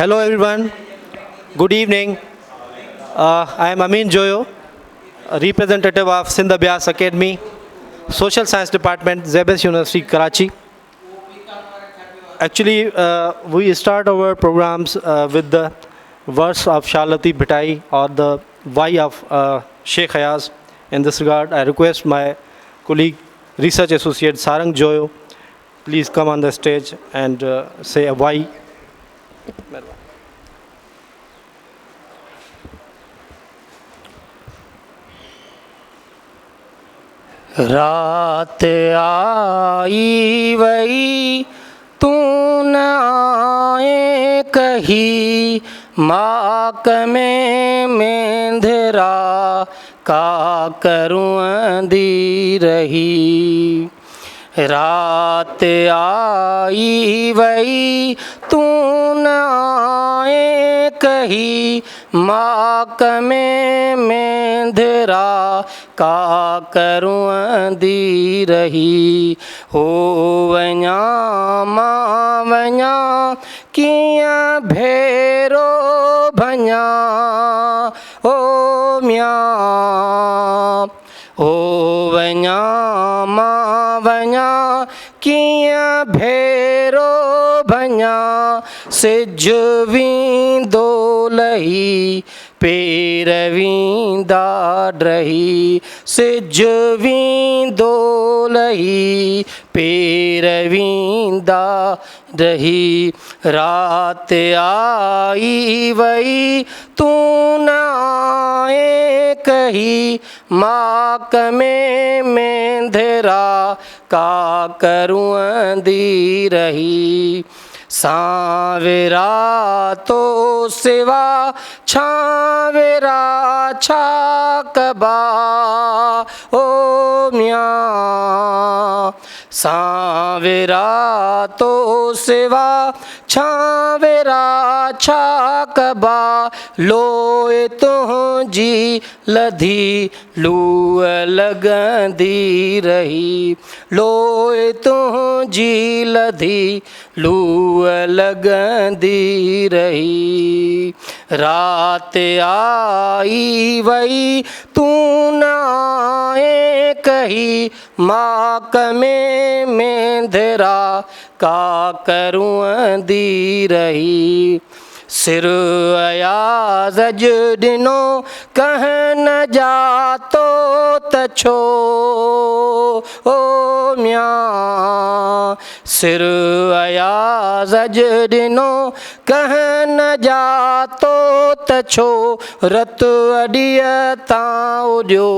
Hello everyone, good evening. I am Amin Joyo, a representative of Sindh The Academy, Social Science Department, SZABIST University, Karachi. Actually, we start our programs with the verse of Shalati Bhitai or the why of Sheikh Ayaz. In this regard, I request my colleague, research associate Sarang Joyo, please come on the stage and say a why. रात आई वही तू न आए कही माक में मेंधरा का करूँ अंधी रही। रात आई वही तू न आए कही माक में मेंधरा का करूँ अंधी रही। हो वञा मां वञा कीअं भेरो भञा ओ म्या हो वञा मां वञा कीअं भेरो भञा सिज वींदो लही पेर वींदा ड्रही सिज वींदो लही पेर वींदा रही। रात आई वही तू न आए कही माक में मेंधरा का करूँ अंधी रही। सांवरा तो सिवा छावरा छाकबा ओ म्या सांवरा तो सिवा छावरा छाकबा लोए तुझी लधी लूअ लगंदी रही लोए तुझी लधी लूअ लगंदी रही। रात आई वही तू न आए कही माक में मेंधरा का करूँ अंधी रही। सिर अयाज़ ॾिनो कह न जातो त छो ओ म्या सिर अयाज़ ॾिनो कह न जातो त छो रत अॾीअ तां उॾियो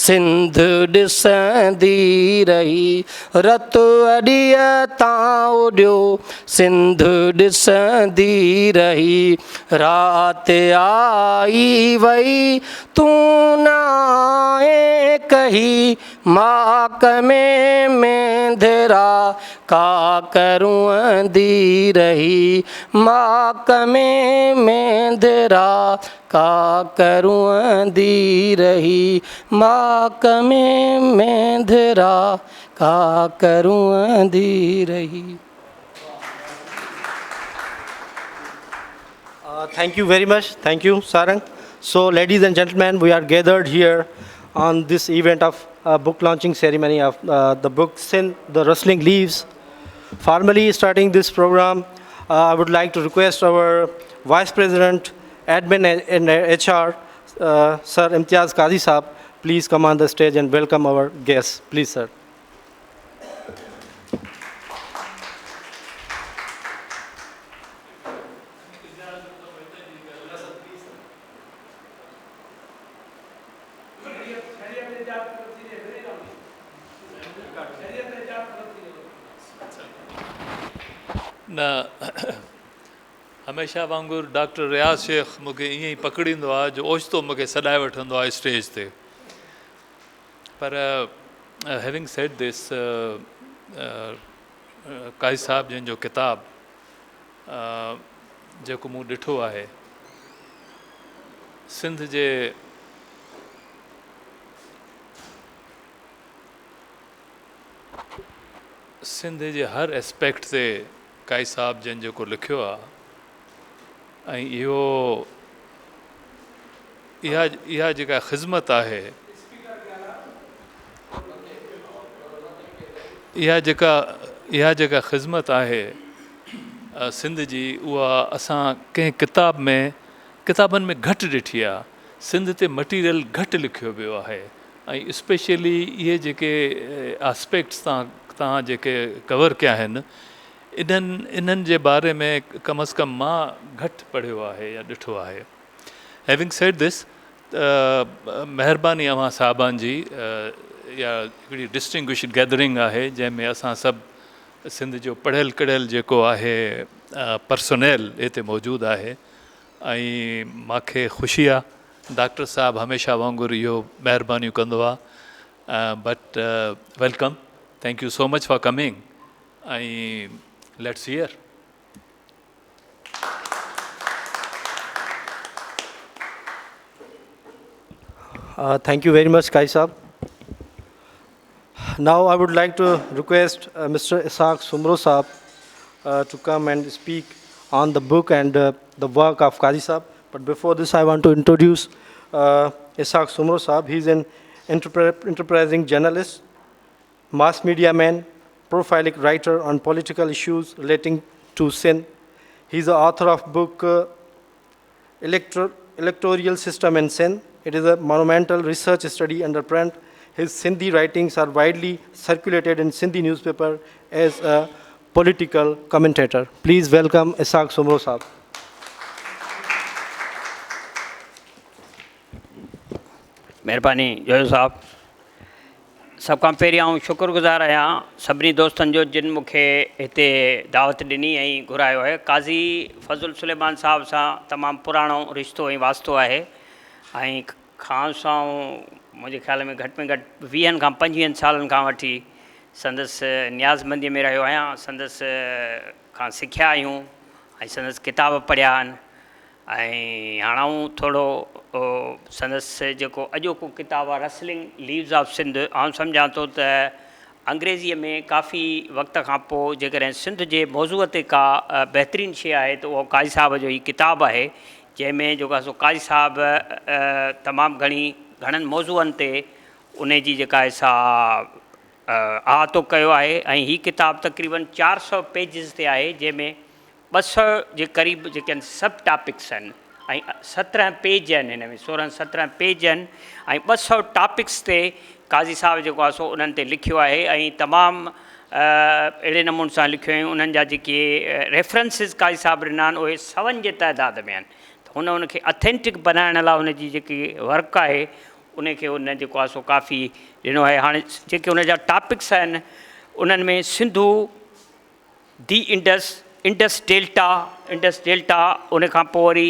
सिंध ॾिसंदी रही रत अॾीअ तां उॾियो सिंध ॾिसंदी रही। रात आई वही तू न आए कही माक में मेंधरा का करूँ अंधी रही माक में मेंधरा का करूँ अंधी रही माक में मेंधरा का करूँ अंधी रही। Thank you very much. Thank you, Sarang. So, ladies and gentlemen, we are gathered here on this event of book launching ceremony of the book Sindh The Rustling Leaves. Formally starting this program, I would like to request our Vice President, Admin and HR, Sir Imtiaz Kazi Saab, please come on the stage and welcome our guests. Please, sir. न हमेशह वांगुरु doctor रियाज़ शेख मूंखे ईअं ई पकड़ींदो आहे जो ओचितो मूंखे सॾाए वठंदो आहे स्टेज ते पर हैविंग सेड दिस काज़ी साहब जंहिंजो किताबु जेको मूं ॾिठो आहे सिंध जे सिंध जे हर एस्पेक्ट ते काई साहब जन जेको लिखियो आहे ऐं इहा जेका ख़िदमत आहे, इहा जेका ख़िदमत आहे सिंध जी, उहा असां कंहिं किताबनि में घटि ॾिठी आहे। सिंध ते मटीरियल घटि लिखियो वियो आहे ऐं स्पेशली इहे जेके आस्पेक्ट्स तव्हां जेके कवर कया आहिनि, इन्हनि जे बारे में कम अज़ कम मां घटि पढ़ियो आहे या ॾिठो आहे। हैविंग सेड दिस, महिरबानी अव्हां साहबान जी, या हिकिड़ी डिस्टिंग्विश्ड गैदरिंग आहे जंहिंमें असां सभु सिंध जो पढ़ियल कढ़ियल जेको आहे पर्सोनेल हिते मौजूदु आहे। ऐं मूंखे ख़ुशी आहे, डॉक्टर साहब हमेशह वांगुरु इहो महिरबानियूं कंदो आहे। But welcome, thank you so much for coming, ऐं let's hear. Thank you very much, Kai Saab. Now I would like to request Mr. Ishaq Sumro Saab to come and speak on the book and the work of Kazi Saab. But before this, I want to introduce Ishaq Sumro Saab. He's an enterprising journalist, mass media man, prolific writer on political issues relating to Sindh. He's the author of book Electoral System in Sindh. It is a monumental research study under print. His Sindhi writings are widely circulated in Sindhi newspaper as a political commentator. Please welcome Ishaq Sumro Saab. महिरबानी जोयो साहब। सब खां पहिरियों आउं शुक्रगुज़ार आहियां सभिनी दोस्तनि जो जिन मूंखे हिते दावत ॾिनी ऐं घुरायो आहे। काज़ी फज़ुल सुलेमान साहब सां तमामु पुराणो रिश्तो ऐं वास्तो आहे ऐं ख़ान सां मुंहिंजे ख़्याल में घटि 20 खां 25 सालनि खां वठी संदसि न्याज़मंदीअ में रहियो आहियां। संदसि खां सिखिया आहियूं ऐं संदसि किताब पढ़िया आहिनि। ऐं हाणे आउं थोरो संदसि जेको अॼोको किताबु आहे रसलिंग लीव्स ऑफ सिंध, आउं सम्झां थो त अंग्रेज़ीअ में काफ़ी वक़्त खां पोइ जेकॾहिं सिंध जे मौज़ूअ ते का बहितरीनु शइ आहे त उहो काज़ी साहब जो ई किताबु आहे, जंहिंमें जेको आहे सो काज़ी साहब तमामु घणनि मौज़ूअनि ते उन जी जेका आहे सा अहातो कयो आहे। ऐं हीअ किताबु तक़रीबन 400 पेजिस ते आहे, जंहिंमें 200 जे क़रीब जेके आहिनि सब टॉपिक्स आहिनि ऐं 17 पेज आहिनि, हिन में 16-17 पेज आहिनि ऐं 200 टॉपिक्स ते काज़ी साहब जेको आहे सो उन्हनि ते लिखियो आहे ऐं तमामु अहिड़े नमूने सां लिखियो आहिनि। उन्हनि जा जेके रेफरेंसिस काज़ी साहब ॾिना आहिनि उहे 100 जे तइदाद में आहिनि। त उनखे अथेंटिक बनाइण लाइ उनजी जेकी वर्क आहे उनखे उन जेको आहे सो काफ़ी ॾिनो आहे। हाणे जेके उन जा टॉपिक्स आहिनि उन्हनि में सिंधू, दी इंडस डेल्टा, उन खां पोइ वरी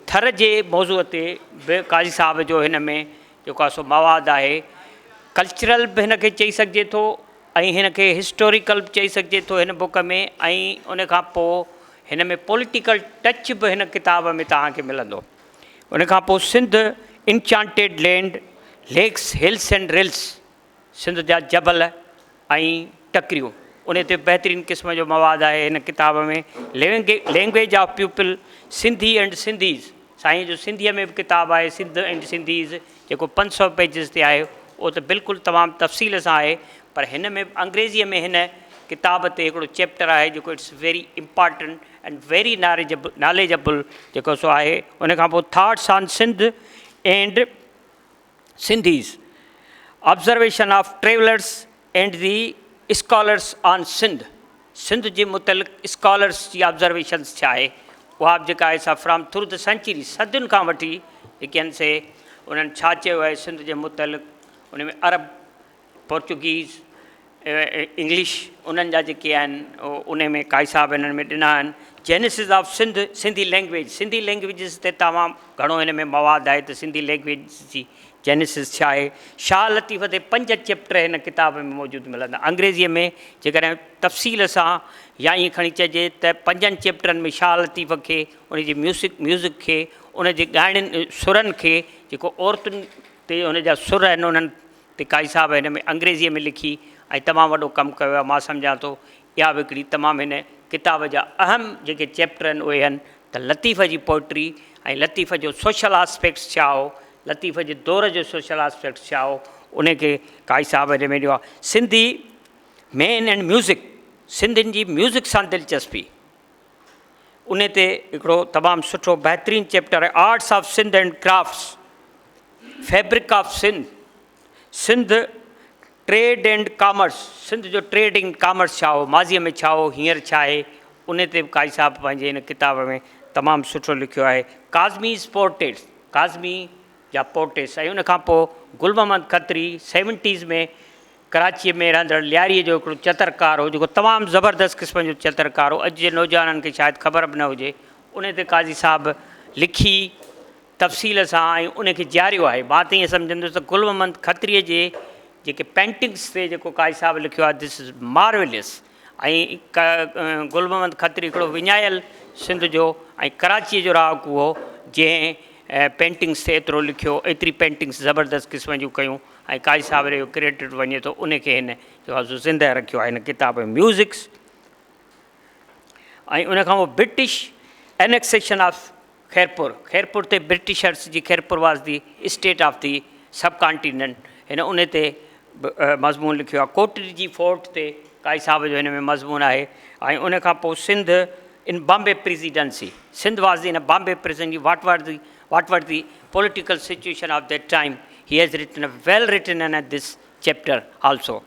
थर जे मौज़ूअ ते बि काज़ी साहब जो हिन में जेको आहे सो मवादु आहे। कल्चरल बि हिन खे चई सघिजे थो ऐं हिन खे हिस्टोरिकल बि चई सघिजे थो हिन बुक में, ऐं उन खां पोइ हिन में पॉलिटिकल टच बि हिन किताब में तव्हांखे मिलंदो। उन खां पोइ Sindh enchanted land, lakes, hills and rills, Sindh जा जबल ऐं टकरियूं, उन ते बहितरीनु क़िस्म जो मवादु आहे हिन किताब में। Language of people, Sindhi and Sindhis, Sain जो सिंधीअ में बि किताबु आहे सिंध एंड सिंधीज़, जेको 500 पेजिस ते आहे। उहो त बिल्कुलु तमामु तफ़सील सां आहे, पर हिन में अंग्रेज़ीअ में हिन किताब ते हिकिड़ो चैप्टर आहे जेको it's very important and very knowledgeable जेको सो आहे। उन खां पोइ thoughts on Sindh and Sindhis, observation of travellers and the scholars on Sindh, Sindh जे मुतलिक़ स्कॉलर्स जी ऑब्ज़र्वेशन्स छा आहे, उहा बि जेका आहे सा फ्रॉम थ्रू द सेंचुरी, सदियुनि खां वठी जेके आहिनि से उन्हनि छा चयो आहे सिंध जे मुतलिक़। उन में अरब, पोर्चुगीज़, इंग्लिश, उन्हनि जा जेके आहिनि उन में काई साहब हिननि में ॾिना आहिनि। Genesis of Sindh, Sindhi languages ते तमामु घणो हिन में मवादु आहे त सिंधी लैंग्वेज जी जेनेसिस छा आहे। शाह लतीफ़ ते 5 चैप्टर हिन किताब में मौजूदु मिलंदा। अंग्रेज़ीअ में जेकॾहिं तफ़सील सां या ईअं खणी चइजे त 5 चैप्टरनि में शाह लतीफ़ खे, उनजी म्यूज़िक खे, उनजे ॻाइणनि सुरनि खे, जेको औरतुनि ते उनजा सुर आहिनि उन्हनि ते काई साहब हिन में अंग्रेज़ीअ में लिखी ऐं तमामु वॾो कमु कयो आहे। मां सम्झां थो इहा बि हिकिड़ी तमामु हिन किताब जा अहम जेके चैप्टर आहिनि उहे आहिनि त लतीफ़ जी पोइट्री ऐं लतीफ़ जो सोशल आस्पेक्ट्स छा हो, लतीफ़ जे दौर जो सोशल आस्पेक्ट्स छा हो, उनखे काई साहब में ॾियो आहे। सिंधी मेन एंड म्यूज़िक, सिंधियुनि जी म्यूज़िक सां दिलचस्पी, उन ते हिकिड़ो तमामु सुठो बहितरीनु चैप्टर आहे, arts of Sindh and crafts, fabric of Sindh, Sindh trade and commerce, Sindh जो ट्रेड एंड कॉमर्स छा हो, माज़ीअ में छा हो, हींअर छा आहे, उन ते बि काई साहब पंहिंजे हिन किताब में तमामु सुठो लिखियो आहे। काज़मीज़ पोर्ट्रेट्स, काज़मी जा पोर्ट्रेट्स, ऐं उनखां पोइ गुल मोहम्मद खत्री 70s में कराचीअ में रहंदड़ लियारीअ जो हिकिड़ो चित्रकार हो, जेको तमामु ज़बरदस्त क़िस्म जो चित्रकार हो, अॼु जे नौजवाननि खे शायदि ख़बर बि न हुजे, उन ते काज़ी साहब लिखी तफ़सील सां ऐं उनखे ॼारियो आहे। मां त ईअं सम्झंदुसि त गुल मोहम्मद खत्रीअ जे जेके पेंटिंग्स ते जेको काई साहब लिखियो आहे, दिस इज़ मार्वेलियस। ऐं गुल मोहम्मद खत्री हिकिड़ो विञायल सिंध जो ऐं कराचीअ जो रहाकू हो, जंहिं पेंटिंग्स ते एतिरो लिखियो, एतिरी पेंटिंग्स ज़बरदस्त क़िस्म जूं कयूं, ऐं काई साहब जो क्रेडिट वञे थो उनखे हिन जेको आहे ज़िंदह रखियो आहे हिन किताब में म्यूज़िक्स। ऐं उनखां पोइ British annexation of Khairpur, Khairpur ते ब्रिटिशर्स जी, Khairpur was the state of the subcontinent, हिन उन ते मज़मून लिखियो आहे। कोटरी जी फोर्ट ते काई साहब जो हिन में मज़मून आहे। ऐं उनखां पोइ Sindh in Bombay presidency, Sindh was in Bombay presidency, what were the political situation of that time. He has written a well written in this chapter also.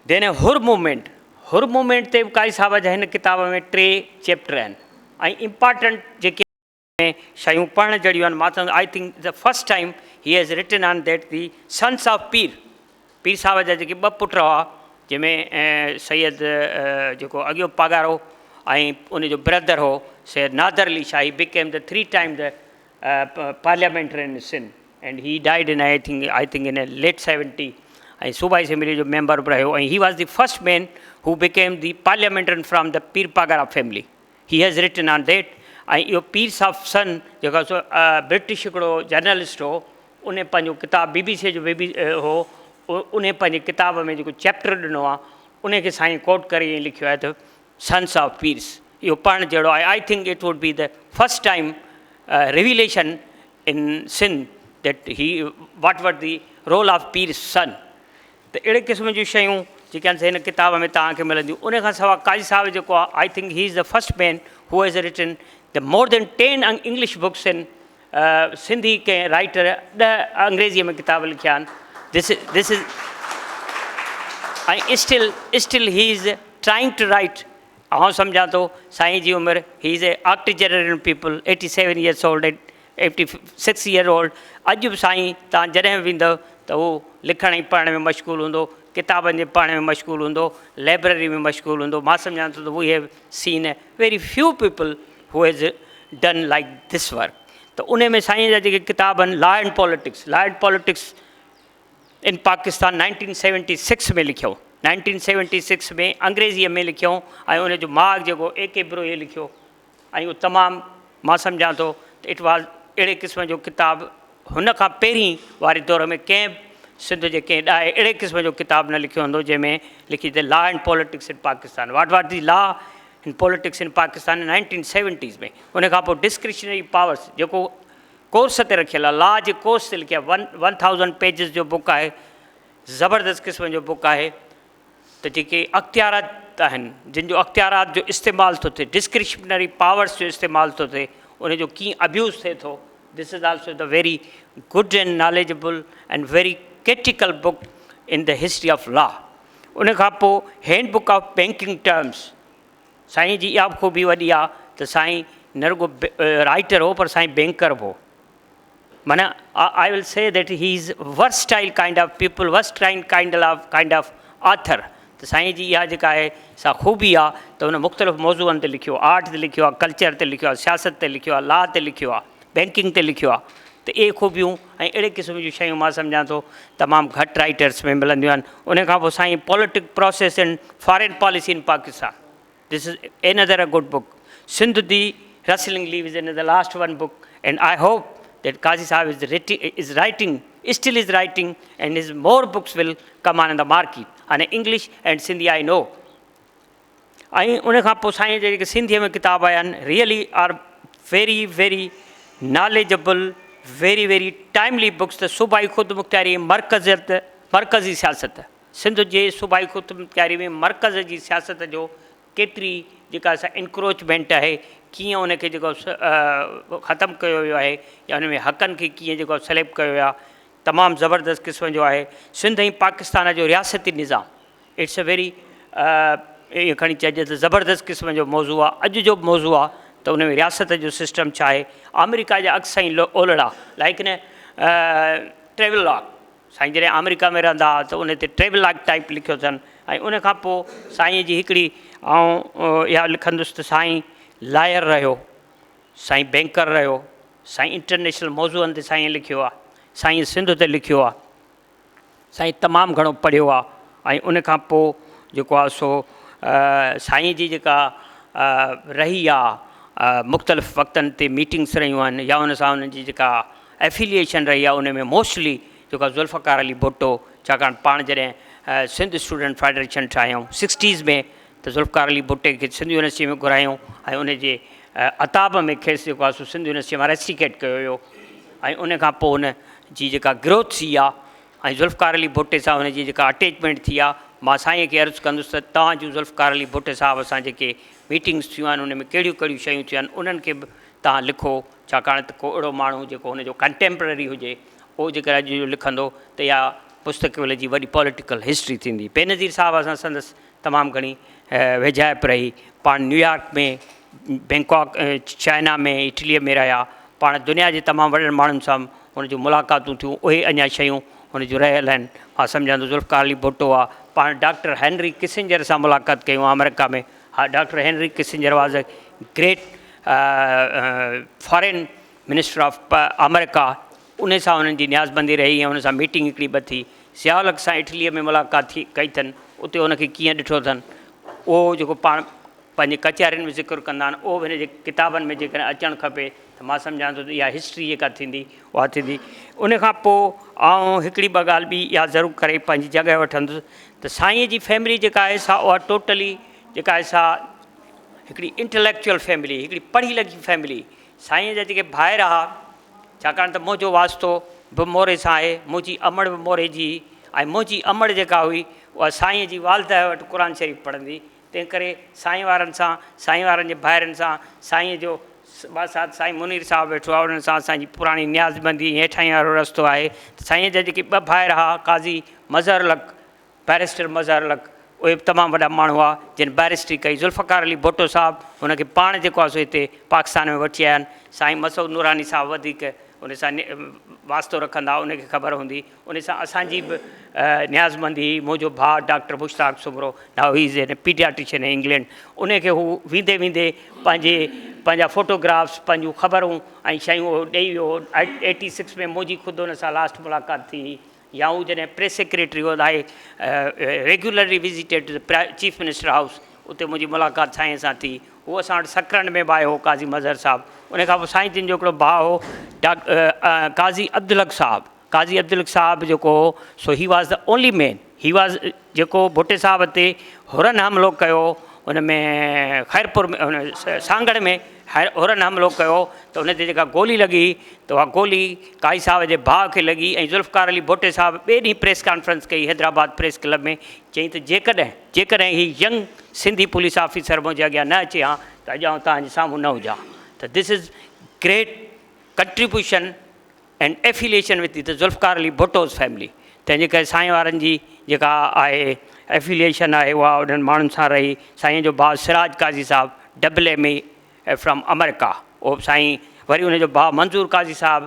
Then a Hur movement, Hur movement te काई साहब जा हिन किताब में 3 चैप्टर आहिनि ऐं important जेके शयूं पढ़ण जहिड़ियूं आहिनि। मां चवंदो I think the first time he has written on that the sons of Pir, Pir साहब जा जेके 2 पुट हुआ, जंहिंमें सैयद जेको अॻियो पागारो ऐं उनजो ब्रदर हो Syed Nadir Ali Shah, he became the 3 time the parliamentarian in Sindh and he died in I think in late 70 ऐं सूबाई असेंबली जो मेंबर बि रहियो, ऐं he was the first man who became the parliamentarian from the Pir Pagara family. He has written on that. ऐं इहो pirs of सन जेको British हिकिड़ो जर्नलिस्ट हो, उन पंहिंजो किताब BBC जो हो, उन पंहिंजे किताब में जेको चैप्टर ॾिनो आहे उनखे साईं कोट करे ईअं लिखियो आहे त सन्स ऑफ पीर्स, इहो पढ़णु जहिड़ो आहे। I think it would be the first time revelation in Sindh that he what were the role of pirs son. त अहिड़े क़िस्म जूं शयूं जेके आहिनि हिन किताब में तव्हांखे मिलंदियूं। उनखां सवाइ काज़ी साहब जेको आहे, I think he is the first man who has written the more than 10 English books in Sindhi कंहिं राइटर 10 अंग्रेज़ीअ में किताब लिखिया आहिनि। दिस इज़ ऐं still he is trying to write. आउं सम्झां थो साईं जी उमिरि, he is a octogenarian people, 87 years old, 86 year old। अॼु बि साईं तव्हां जॾहिं वेंदव त उहो लिखण ऐं पढ़ण में मशगूलु हूंदो, किताबनि जे पढ़ण में मशगूलु हूंदो, लाइब्रेरी में मशगूलु हूंदो। मां सम्झां थो त we have seen a very few people who has done like this work. त उन में साईं जा जेके किताब आहिनि, law and politics in Pakistan 1976 में लिखियो, 1976 में अंग्रेज़ीअ में लिखियो, ऐं उनजो माॻ जेको AK ब्रोए लिखियो, ऐं उहो तमामु मां सम्झां थो त इट वॉज़ अहिड़े क़िस्म जो किताबु हुन खां पहिरीं वारे दौर में कंहिं सिंध जे कंहिं ॾाहे अहिड़े क़िस्म जो किताबु न लिखियो हूंदो जंहिंमें लिखी त law and politics in Pakistan, what were the law in politics in Pakistan 1970s में। उनखां पोइ डिस्क्रिशनरी पावर्स जेको कोर्स ते रखियलु आहे, लॉ जे कोर्स ते लिखियलु आहे, 1000 पेजिस जो बुक आहे, ज़बरदस्त क़िस्म जो बुक आहे। त जेके अख़्तियारात आहिनि, जिन जो अख़्तियारात जो इस्तेमालु थो थिए, डिस्क्रिशनरी पावर्स जो इस्तेमालु थो थिए, उनजो कीअं अब्यूज़ थिए थो, this is also the very good and knowledgeable and very critical book in the history of law. उनखां पोइ handbook of banking terms, साईं जी इहा ख़ूबी वॾी आहे त साईं न रुगो राइटर हो पर साईं बैंकर बि हो। माना I will say that he is versatile kind of people, versatile kind of author. त साईं जी इहा जेका आहे सा ख़ूबी आहे त हुन मुख़्तलिफ़ मौज़ूअनि ते लिखियो, आर्ट ते लिखियो आहे, कल्चर ते लिखियो आहे, सियासत ते लिखियो आहे, लॉ ते लिखियो आहे, बैंकिंग ते लिखियो आहे। त इहे ख़ूबियूं ऐं अहिड़े क़िस्म जूं शयूं मां सम्झां थो तमामु घटि राइटर्स में मिलंदियूं आहिनि। उनखां पोइ Sain politic process and foreign policy in Pakistan, this is another a good book. Sindh the wrestling lives in the last one book and I hope that Kazi Sahib still is writing, and his more books will come on in the market, and English and Sindhi I know. ऐं उन खां पोइ साईं जेके सिंधीअ में किताब आया आहिनि really are very very knowledgeable, very very timely books. त सूबाई ख़ुदि मुख़्तियारी मरकज़ी सियासत, सिंध जे सूबाई ख़ुदि मुख़्तियारी में मरकज़ जी सियासत जो केतिरी जेका असां इंक्रोचमेंट आहे, कीअं उनखे जेको ख़तमु कयो वियो आहे या उन में हक़नि खे कीअं जेको सेलेक्ट कयो वियो आहे, तमामु ज़बरदस्त क़िस्म जो आहे। सिंध ऐं पाकिस्तान जो रियासती निज़ाम, इट्स अ वेरी इहो खणी चइजे त ज़बरदस्त क़िस्म जो मौज़ू आहे। अॼु जो मौज़ू आहे त उन में रियासत जो सिस्टम छा आहे। अमेरिका जा अक्स ऐं ओलड़ा लाइक न ट्रेवल लॉग, साईं जॾहिं अमेरिका में रहंदा हुआ त उन ते ट्रेवल लॉग टाइप लिखियो अथनि। ऐं उन खां पोइ साईं जी हिकिड़ी इहा लिखंदुसि त साईं लायर रहियो, साईं बैंकर रहियो, साईं इंटरनेशनल मौज़ूअनि ते साईं लिखियो आहे, साईं सिंध ते लिखियो आहे, साईं तमामु घणो पढ़ियो आहे। ऐं उन खां पोइ जेको आहे सो साईं जी जेका रही आहे मुख़्तलिफ़ वक़्तनि ते मीटिंग्स रहियूं आहिनि या उन सां उन्हनि जी जेका एफिलिएशन रही आहे उन में मोस्टली जेका ज़ुल्फ़कार अली भुट्टो, छाकाणि पाण जॾहिं सिंध स्टूडेंट फेडरेशन ठाहियूं 60s में त ज़ुल्फ़कार अली भुट्टे खे सिंध यूनिवर्सिटी में घुरायूं ऐं उनजे अताब में खेसि जेको आहे सो सिंध यूनिवर्सिटी मां रेस्टिकेट कयो वियो। ऐं उन खां पोइ उन जी जेका ग्रोथ थी आहे ऐं ज़ुल्फ़कार अली भुट्टे सां उनजी जेका अटैचमेंट थी आहे, मां साईं खे अर्ज़ु कंदुसि त तव्हांजूं ज़ुल्फ़कार अली भुट्टे साहिब सां जेके मीटिंग्स थियूं आहिनि उन में कहिड़ियूं कहिड़ियूं शयूं थियूं आहिनि उन्हनि खे बि तव्हां लिखो, छाकाणि त को अहिड़ो माण्हू जेको हुनजो कंटेम्पररी हुजे उहो जेकर अॼु जो लिखंदो त इहा पुस्तक वेले जी वॾी पॉलिटिकल हिस्ट्री थींदी। बेनज़ीर साहिब सां संदसि तमामु घणी वेझाइप रही, पाण न्यूयॉर्क में, बैंकॉक, चाइना में, इटलीअ में रहिया, पाण दुनिया जे तमामु वॾनि माण्हुनि सां हुनजूं मुलाक़ातूं थियूं, उहे अञा शयूं हुनजूं रहियल आहिनि। मां सम्झां थो ज़ुल्फ़कार अली भुट्टो आहे, पाण डॉक्टर हेनरी किसिंजर सां मुलाक़ात कयूं अमेरिका में। हा, doctor Henry Kissinger was a great foreign minister of America, उन सां उन्हनि जी न्याज़बंदी रही ऐं उन सां मीटिंग हिकिड़ी ॿ थी। सियालक सां इटलीअ में मुलाक़ात थी कई अथनि, उते उनखे कीअं ॾिठो अथनि उहो जेको पाण पंहिंजे कचहरियुनि में ज़िक्र कंदा आहिनि उहो बि हिन जे किताबनि में जेकॾहिं अचणु खपे त मां सम्झां थो त इहा हिस्ट्री जेका थींदी उहा थींदी। उन खां पोइ हिकिड़ी ॿ ॻाल्हि बि इहा ज़रूरु करे पंहिंजी जॻह वठंदुसि त साईं जी फैमिली जेका आहे सा उहा टोटली जेका आहे सा हिकिड़ी इंटेलेक्चुअल फैमिली, हिकिड़ी पढ़ी लिखी फैमिली। साईं जा जेके भाइर हुआ, छाकाणि त मुंहिंजो वास्तो बि मोरे सां आहे, मुंहिंजी अमड़ बि मोरे जी, ऐं मुंहिंजी अमड़ जेका हुई उहा साईं जी वालदा वटि क़ुर शरीफ़ पढ़ंदी। तंहिं करे साईं वारनि सां, साईं वारनि जे भाइरनि सां साईं जो बासात साईं मुनीर साहिबु वेठो आहे, उन्हनि सां असांजी पुराणी न्याज़बंदी हेठां वारो रस्तो आहे। साईं जा जेके ॿ भाइर हुआ, काज़ी मज़हर लक, बैरिस्टर मज़हर लक, उहे बि तमामु वॾा माण्हू हुआ जिन बैरिस्ट्री कई। ज़ुल्फ़कार अली भुट्टो साहिबु हुनखे पाण जेको आहे सो हिते पाकिस्तान में वठी आया आहिनि। साईं मसूद नूरानी साहिबु वधीक उन सां वास्तो रखंदा, उनखे ख़बर हूंदी। उन सां असांजी बि न्याज़बंदी। मुंहिंजो भाउ doctor Mushtaq Soomro, now he is an paediatrician in England, उनखे हू वेंदे वेंदे पंहिंजा फ़ोटोग्राफ्स, पंहिंजूं ख़बरूं ऐं शयूं ॾेई वियो। 86 में मुंहिंजी ख़ुदि हुन सां लास्ट मुलाक़ात थी। या हू जॾहिं प्रेस सेक्रेटरी हो, I regularly visited chief minister house, उते मुंहिंजी मुलाक़ात साईं सां थी। उहो असां वटि सकरन में बि आयो हो काज़ी मज़हर साहिबु। उन खां पोइ साईं जिन जो हिकिड़ो भाउ हो काज़ी अब्दुलक साहिबु। काज़ी अब्दुलक साहिबु जेको हो सो he was the only man, he was जेको भुट्टे साहिब ते हुरन हमिलो कयो, उन में ख़ैरपुर में, उन सांगड़ में हुरन हमिलो कयो त उन ते जेका गोली लॻी त उहा गोली काई साहिब जे भाउ खे लॻी। ऐं ज़ुल्फ़कार अली भुट्टे साहिबु ॿिए ॾींहुं प्रेस कॉन्फ्रेंस कई हैदराबाद प्रेस क्लब में, चई त जेकॾहिं ही यंग सिंधी पुलिस ऑफिसर मुंहिंजे अॻियां न अचे हा त अॼु आउं तव्हांजे साम्हूं न हुजां। त this is great contribution and affiliation with the Zulfikar Ali Bhutto's फैमिली। तंहिंजे करे साईं वारनि जी जेका आहे एफिलिएशन आहे उहा उन्हनि माण्हुनि सां रही। साईं जो भाउ सिराज काज़ी साहिबु AA फ्रॉम अमेरिका, उहो साईं वरी उनजो भाउ मंज़ूर काज़ी साहिबु,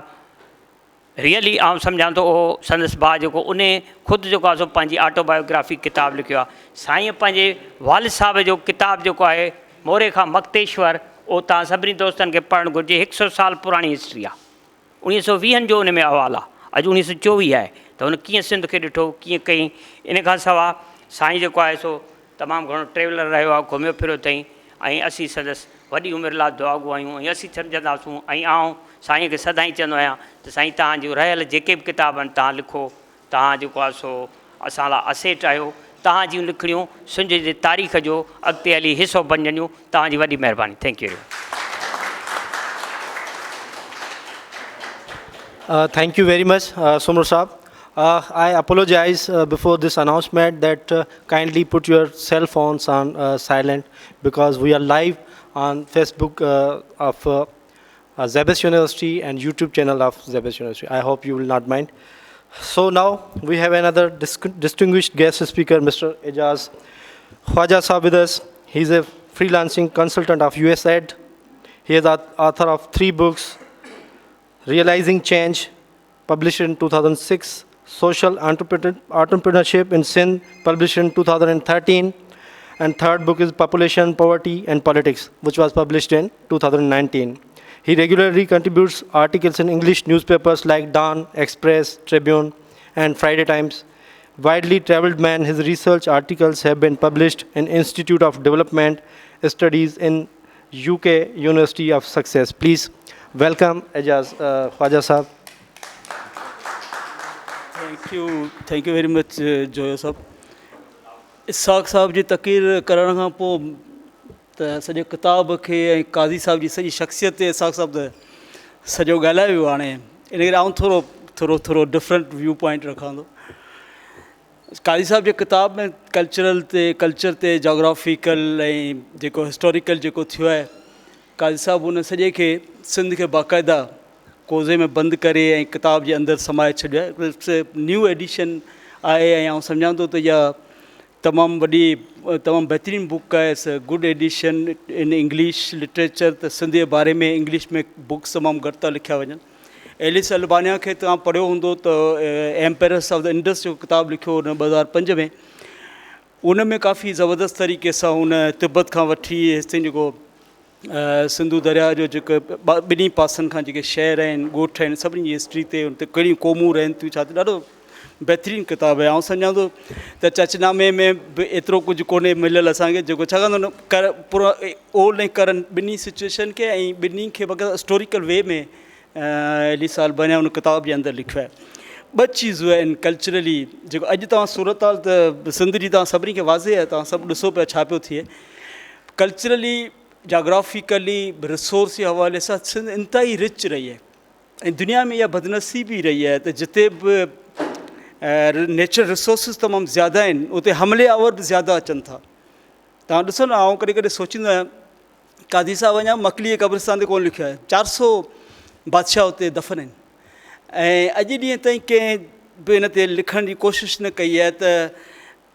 रियली आउं सम्झां थो उहो संदसि भाउ जेको उन ख़ुदि जेको आहे सो पंहिंजी ऑटोबायोग्राफी किताबु लिखियो आहे। साईं पंहिंजे वालिद साहिब जो किताबु जेको आहे मोरे खां मक्तेश्वर, उहो तव्हां सभिनी दोस्तनि खे पढ़णु घुरिजे। 100 साल पुराणी हिस्ट्री आहे, 1920 जो उन में अहवालु आहे, अॼु 1924 आहे। त हुन कीअं सिंध खे ॾिठो, कीअं कई। इन खां सवाइ साईं जेको आहे सो तमामु घणो ट्रेवलर रहियो आहे, घुमियो फिरियो अथई। ऐं असीं संदसि वॾी उमिरि लाइ दुआगू आहियूं। ऐं असीं सम्झंदासूं, ऐं आउं साईं खे सदाईं चवंदो आहियां त साईं तव्हां जूं रहियल जेके बि किताब आहिनि तव्हां लिखो, तव्हां जेको आहे सो असां लाइ असेट आहियो। तव्हां जूं लिखणियूं सिंध जे तारीख़ जो अॻिते हली हिसो बणजंदियूं। तव्हांजी वॾी महिरबानी। Thank you. Thank you very much, Sumar Saab. I apologize before this announcement that kindly put your cell phones on silent, because we are live on Facebook of SZABIST University and YouTube channel of SZABIST University. I hope you will not mind. So now we have another distinguished guest speaker, Mr. Ijaz Khwaja Saab with us. He's a freelancing consultant of USAID. He is the author of 3 books: Realizing Change, published in 2006; Social Entrepreneurship in Sindh, published in 2013; and third book is Population, Poverty and Politics, which was published in 2019. He regularly contributes articles in English newspapers like Dawn, Express, Tribune, and Friday Times. Widely traveled man, his research articles have been published in Institute of Development Studies in UK University of Success. Please welcome Ijaz Khwaja Saab. Thank you very much, Joya Saab. Isaaq Saab जी तक़रीर करण खां पोइ त सॼे किताब खे ऐं काज़ी साहब जी सॼी शख़्सियत ते isaaq साहब त सॼो ॻाल्हायो वियो। हाणे इन करे आउं थोरो डिफरेंट व्यू पॉइंट रखां थो। काज़ी साहब जे किताब में कल्चर ते जोग्राफिकल ऐं जेको हिस्टोरिकल जेको थियो आहे, काज़ी साहब उन सॼे खे सिंध खे बाक़ाइदा कोज़े में बंदि करे ऐं किताब जे अंदरि समाए छॾियो आहे। इट्स न्यू एडिशन आहे ऐं आउं सम्झां थो त इहा तमामु बहितरीनु बुक आहे। It's good edition in English literature. त सिंध जे बारे में इंग्लिश में बुक्स तमामु घटि था लिखिया वञनि। एलिस अल्बानिया खे तव्हां पढ़ियो हूंदो त एम्पायर्स ऑफ द इंडस जो किताबु लिखियो हुन 2005 में। उन में काफ़ी ज़बरदस्त तरीक़े सां हुन तिब्बत खां वठी हेसिताईं जेको सिंधु दरिया जो जेको ॿिन्ही पासनि खां जेके शहर आहिनि, ॻोठ आहिनि, सभिनी जी हिस्ट्री ते उन ते कहिड़ियूं क़ौमूं रहनि थियूं, छा ॾाढो बहितरीनु किताबु आहे। आउं सम्झां थो त चचनामे में बि एतिरो कुझु कोन्हे मिलियल असांखे, जेको छाकाणि त पूरा ओल्ड ऐं करंट ॿिन्ही सिचुएशन खे ऐं ॿिन्ही खे बग़ैर हिस्टोरिकल वे में एलिस अल्बानिया उन किताब जे अंदरि लिखियो आहे। 2 चीज़ूं आहिनि कल्चरली जेको अॼु तव्हां सूरत हाल त सिंध जी तव्हां सभिनी खे वाज़े आहे, तव्हां सभु ॾिसो पिया छा पियो थिए। कल्चरली, जोग्राफिकली, रिसोर्स जे हवाले सां सिंध इंतिहाई रिच रही आहे ऐं दुनिया में इहा बदनसीबी रही आहे त जिते बि नेचुरल रिसोर्सिस तमामु ज़्यादा आहिनि, उते हमले आवर बि ज़्यादा अचनि था। तव्हां ॾिसो न, आउं कॾहिं कॾहिं सोचींदो आहियां काज़ी साहब अञा मकली क़ब्रिस्तान ते कोन लिखियो आहे। 400 बादशाह उते दफ़न आहिनि ऐं अॼु ॾींहं ताईं कंहिं बि हिन ते लिखण जी कोशिशि न कई आहे त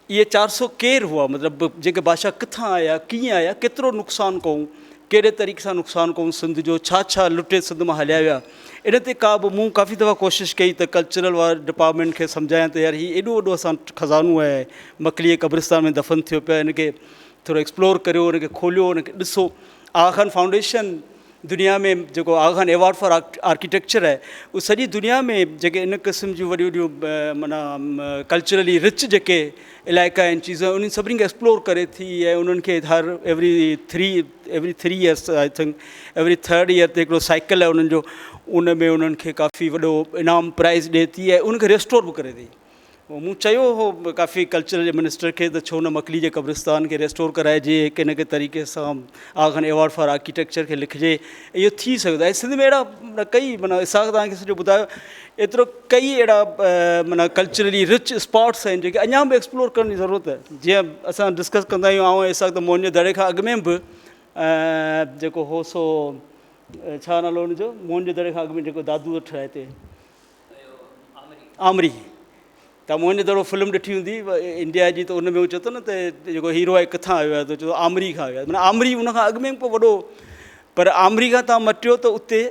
इहे 400 केरु हुआ, मतिलबु जेके बादशाह किथां आया, कीअं आया, केतिरो नुक़सानु कयूं, कहिड़े तरीक़े सां नुक़सानु कयूं सिंध जो, छा लुटे सिंध मां हलिया विया। इन ते का बि मूं काफ़ी दफ़ा कोशिशि कई त कल्चरल वारे डिपार्टमेंट खे सम्झायां त यार हीउ एॾो वॾो असां खज़ानो आहे, मकलीअ क़ब्रिस्तान में दफ़न थियो पिया, हिनखे थोरो एक्सप्लोर करियो, हुनखे खोलियो, हुनखे ॾिसो। आगा खान फाउंडेशन दुनिया में जेको आगा खान अवॉर्ड फॉर आर्किटेक्चर आहे, उहो सॼी दुनिया में जेके इन क़िस्म जूं वॾियूं वॾियूं माना कल्चरली रिच जेके इलाइक़ा आहिनि, चीज़ उन्हनि सभिनी खे एक्सप्लोर करे थी ऐं उन्हनि खे every 3 years I think every 3rd year ते हिकिड़ो साइकिल आहे उन्हनि जो, उन में उन्हनि खे काफ़ी वॾो इनाम प्राइज़ ॾिए थी ऐं उनखे रेस्टोर बि करे थी। मूं चयो हो काफ़ी कल्चरल मिनिस्टर खे त छो न मकली जे क़ब्रिस्तान खे रेस्टोर कराइजे, हिकु न हिकु तरीक़े सां आगा खान अवॉर्ड फॉर आर्किटेक्चर खे लिखिजे, इहो थी सघंदो आहे। सिंध में अहिड़ा कई माना isaaq तव्हांखे सॼो ॿुधायो, एतिरो कई अहिड़ा माना कल्चरली रिच स्पॉट्स आहिनि जेके अञा बि एक्सप्लोर करण जी ज़रूरत आहे। जीअं असां डिस्कस कंदा आहियूं, आउं isaaq त मोहन जे दड़े खां अॻु में बि जेको हो सो छा नालो हुनजो, मोहन जे दड़े खां अॻु में जेको दादू ठाहे हिते आमरी, तव्हां मोहन जो दड़ो फिल्म ॾिठी हूंदी इंडिया जी, त उन में चए थो न त जेको हीरो आहे किथां आयो आहे, त चए थो आमरी खां आयो आहे, माना आमरी उन खां अॻु में पोइ वॾो, पर आमरी खां तव्हां मटियो त उते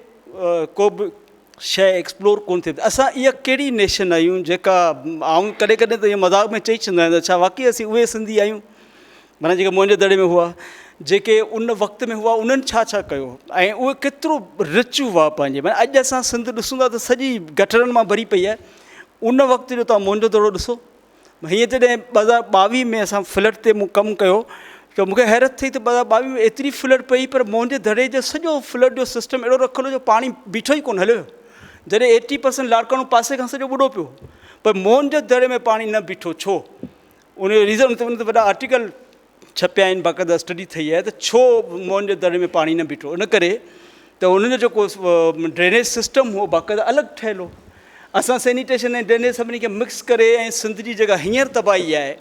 को बि शइ एक्सप्लोर कोन थिए। असां इहा कहिड़ी नेशन आहियूं जेका, आऊं कॾहिं कॾहिं त इहो मज़ाक़ में चई छॾींदा आहिनि त छा वाक़ई असीं उहे सिंधी आहियूं, माना जेके मोहन जे दड़े में हुआ, जेके उन वक़्त में हुआ, उन्हनि छा कयो ऐं उहे केतिरो रिच हुआ पंहिंजे। माना अॼु असां सिंध ॾिसूं था त सॼी गटरनि मां भरी पई आहे, उन वक़्त जो तव्हां मोहन जो दड़ो ॾिसो। हीअं जॾहिं 2022 में असां फ्लड ते मूं कमु कयो त मूंखे हैरत थी त 2022 में एतिरी फ्लड पई, पर मोहन जे दड़े जो सॼो फ्लड जो सिस्टम अहिड़ो रखियलु जो पाणी बीठो ई कोन हलियो, जॾहिं 80% लाड़काणो पासे खां सॼो ॿुॾो पियो, पर मोहन जे दड़े में पाणी न बीठो। छो? उन जो रीज़न उन ते वॾा आर्टिकल छपिया आहिनि, बाक़ाइदा स्टडी ठही आहे त छो मोहन जे दड़े में पाणी न बीठो, इन करे त उन्हनि जो जेको ड्रेनेज सिस्टम हो बाक़ाइदा अलॻि ठहियलु हो। असां सैनिटेशन ऐं ड्रेनेज सभिनी खे मिक्स करे ऐं सिंध जी जेका हींअर तबाही आहे,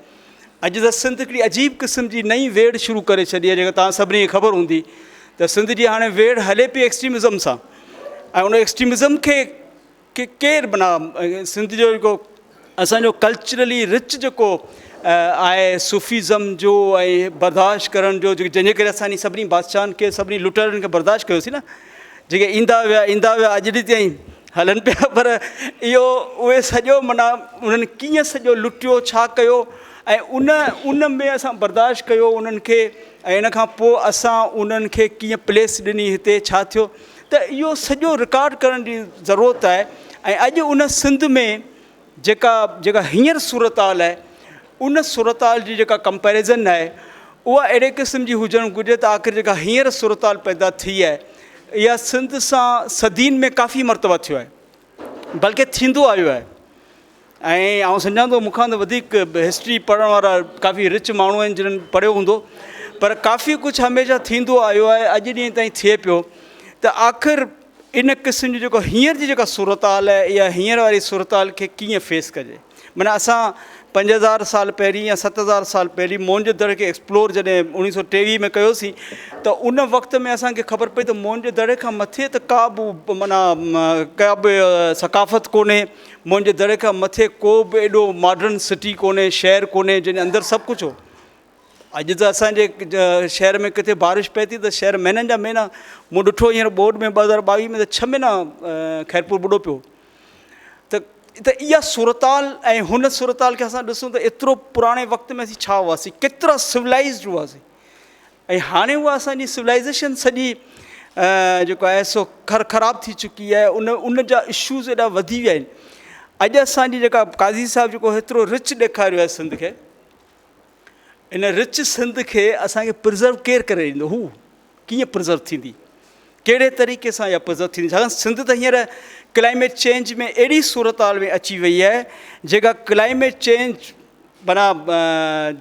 अॼु त सिंध हिकिड़ी अजीब क़िस्म जी नई वेड़ शुरू करे छॾी आहे, जेका तव्हां सभिनी खे ख़बर हूंदी त सिंध जी हाणे वेड़ हले पई एक्सट्रीमिज़म सां, ऐं उन एक्सट्रीमिज़म खे केरु माना सिंध जो जेको असांजो कल्चरली रिच जेको आहे सूफ़ीज़म जो ऐं बर्दाश्त करण जो, जंहिंजे करे असांजी सभिनी बादशाहनि खे सभिनी लुटेरनि खे बर्दाश्त कयोसीं न, जेके ईंदा विया अॼु ॾींहुं ताईं हलनि पिया, पर इहो उहे सॼो माना उन्हनि कीअं सॼो लुटियो छा कयो, ऐं उन में असां बर्दाश्त कयो उन्हनि खे, ऐं इन खां पोइ असां उन्हनि खे कीअं प्लेस ॾिनी, हिते छा थियो, त इहो सॼो रिकॉर्ड करण जी ज़रूरत आहे। ऐं अॼु उन सिंध में जेका हींअर सूरत हाल आहे, उन सूरत हाल जी जेका कंपेरिज़न आहे उहा अहिड़े क़िस्म जी हुजणु घुरिजे त आख़िर जेका हींअर सूरत हाल पैदा थी आहे इहा सिंध सां सदीन में काफ़ी मरतबा थियो आहे, बल्कि थींदो आयो आहे। ऐं आउं सम्झां थो मूंखां त वधीक हिस्ट्री पढ़ण वारा काफ़ी रिच माण्हू आहिनि जिन्हनि पढ़ियो हूंदो, पर काफ़ी कुझु हमेशह थींदो आयो आहे, अॼु ॾींहं ताईं थिए पियो। त आख़िर इन क़िस्म जी जेको हींअर जी जेका सूरत हाल आहे, इहा हींअर वारी सूरत हाल खे कीअं फेस कजे। माना असां 5000 साल पहिरीं या 7000 साल पहिरीं मोहन जे दड़े खे एक्सप्लोर जॾहिं 1923 में कयोसीं, त उन वक़्त में असांखे ख़बर पई त मोहन जे दड़े खां मथे त का बि माना का बि सकाफ़त कोन्हे, मोहन जे दड़े खां मथे को बि एॾो मॉडर्न सिटी कोन्हे, शहर कोन्हे जंहिंजे अंदरि सभु कुझु हो। अॼु त असांजे शहर में किथे बारिश पए थी त शहर महीननि जा महीना, मूं ॾिठो हींअर बोर्ड में 2022 में त 6 महीना ख़ैरपुर ॿुॾो पियो। त इहा सूरत हाल, ऐं हुन सूरत हाल खे असां ॾिसूं त एतिरो पुराणे वक़्त में असीं छा हुआसीं, केतिरा सिविलाइज़्ड हुआसीं, ऐं हाणे उहा असांजी सिविलाइज़ेशन सॼी जेको आहे सो ख़राबु थी चुकी आहे, उन जा इशूज़ एॾा वधी विया आहिनि। अॼु असांजी जेका काज़ी साहिबु जेको हेतिरो रिच ॾेखारियो आहे सिंध खे, इन रिच सिंध खे असांखे प्रिज़र्व केरु करे ॾींदो, हू कीअं प्रिज़र्व थींदी, कहिड़े तरीक़े सां इहा प्रिज़र्व थींदी। छाकाणि सिंध त हींअर क्लाइमेट चेंज में अहिड़ी सूरत हाल में अची वई आहे, जेका क्लाइमेट चेंज माना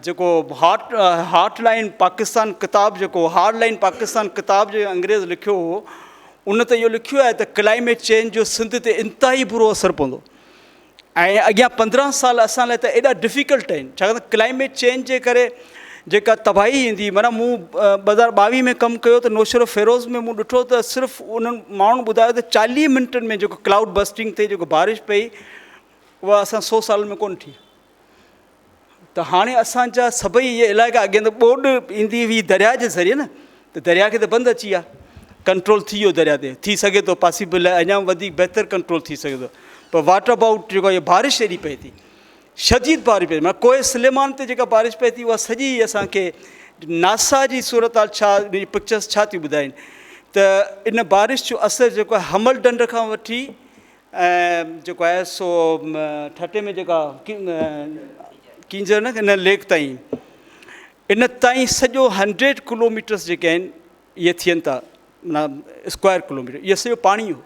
जेको हार्ट लाइन पाकिस्तान किताबु, जेको हार्ड लाइन पाकिस्तान किताबु जो अंग्रेज़ लिखियो हो, उन त इहो लिखियो आहे त क्लाइमेट चेंज जो सिंध ते इंतिहाई बुरो असरु पवंदो, ऐं अॻियां 15 साल असां लाइ त एॾा डिफ़िकल्ट आहिनि। छाकाणि त क्लाइमेट चेंज जे करे जेका तबाही ईंदी, माना मूं 2022 में कमु कयो त नौशरो फेरोज़ में मूं ॾिठो त सिर्फ़ु उन्हनि माण्हुनि ॿुधायो त 40 मिंटनि में जेको क्लाउड बस्टिंग थिए, जेको बारिश पई, उहा असां 100 साल में कोन्ह थी। त हाणे असांजा सभई इहे इलाइक़ा, अॻियां त ॿोॾि ईंदी हुई दरिया जे ज़रिए न, त दरिया खे त बंदि अची विया, कंट्रोल थी वियो दरिया ते, थी सघे थो पॉसिबल आहे अञा वधीक बहितर कंट्रोल थी सघे थो, पर वाटर अबाउट जेको इहा बारिश एॾी पए थी, शदीद बारिश पए थी, माना कोई सुलेमान ते जेका बारिश पए थी उहा सॼी असांखे नासा जी सूरत हाल छा, पिक्चर्स छा थियूं ॿुधाइनि, त इन बारिश जो असरु जेको आहे हमल डंड खां वठी जेको आहे सो ठटे में जेका कींजर न इन लेक ताईं, इन ताईं सॼो 100 किलोमीटर्स जेके आहिनि इहे थियनि था, माना स्क्वायर किलोमीटर, इहो सॼो पाणी हो।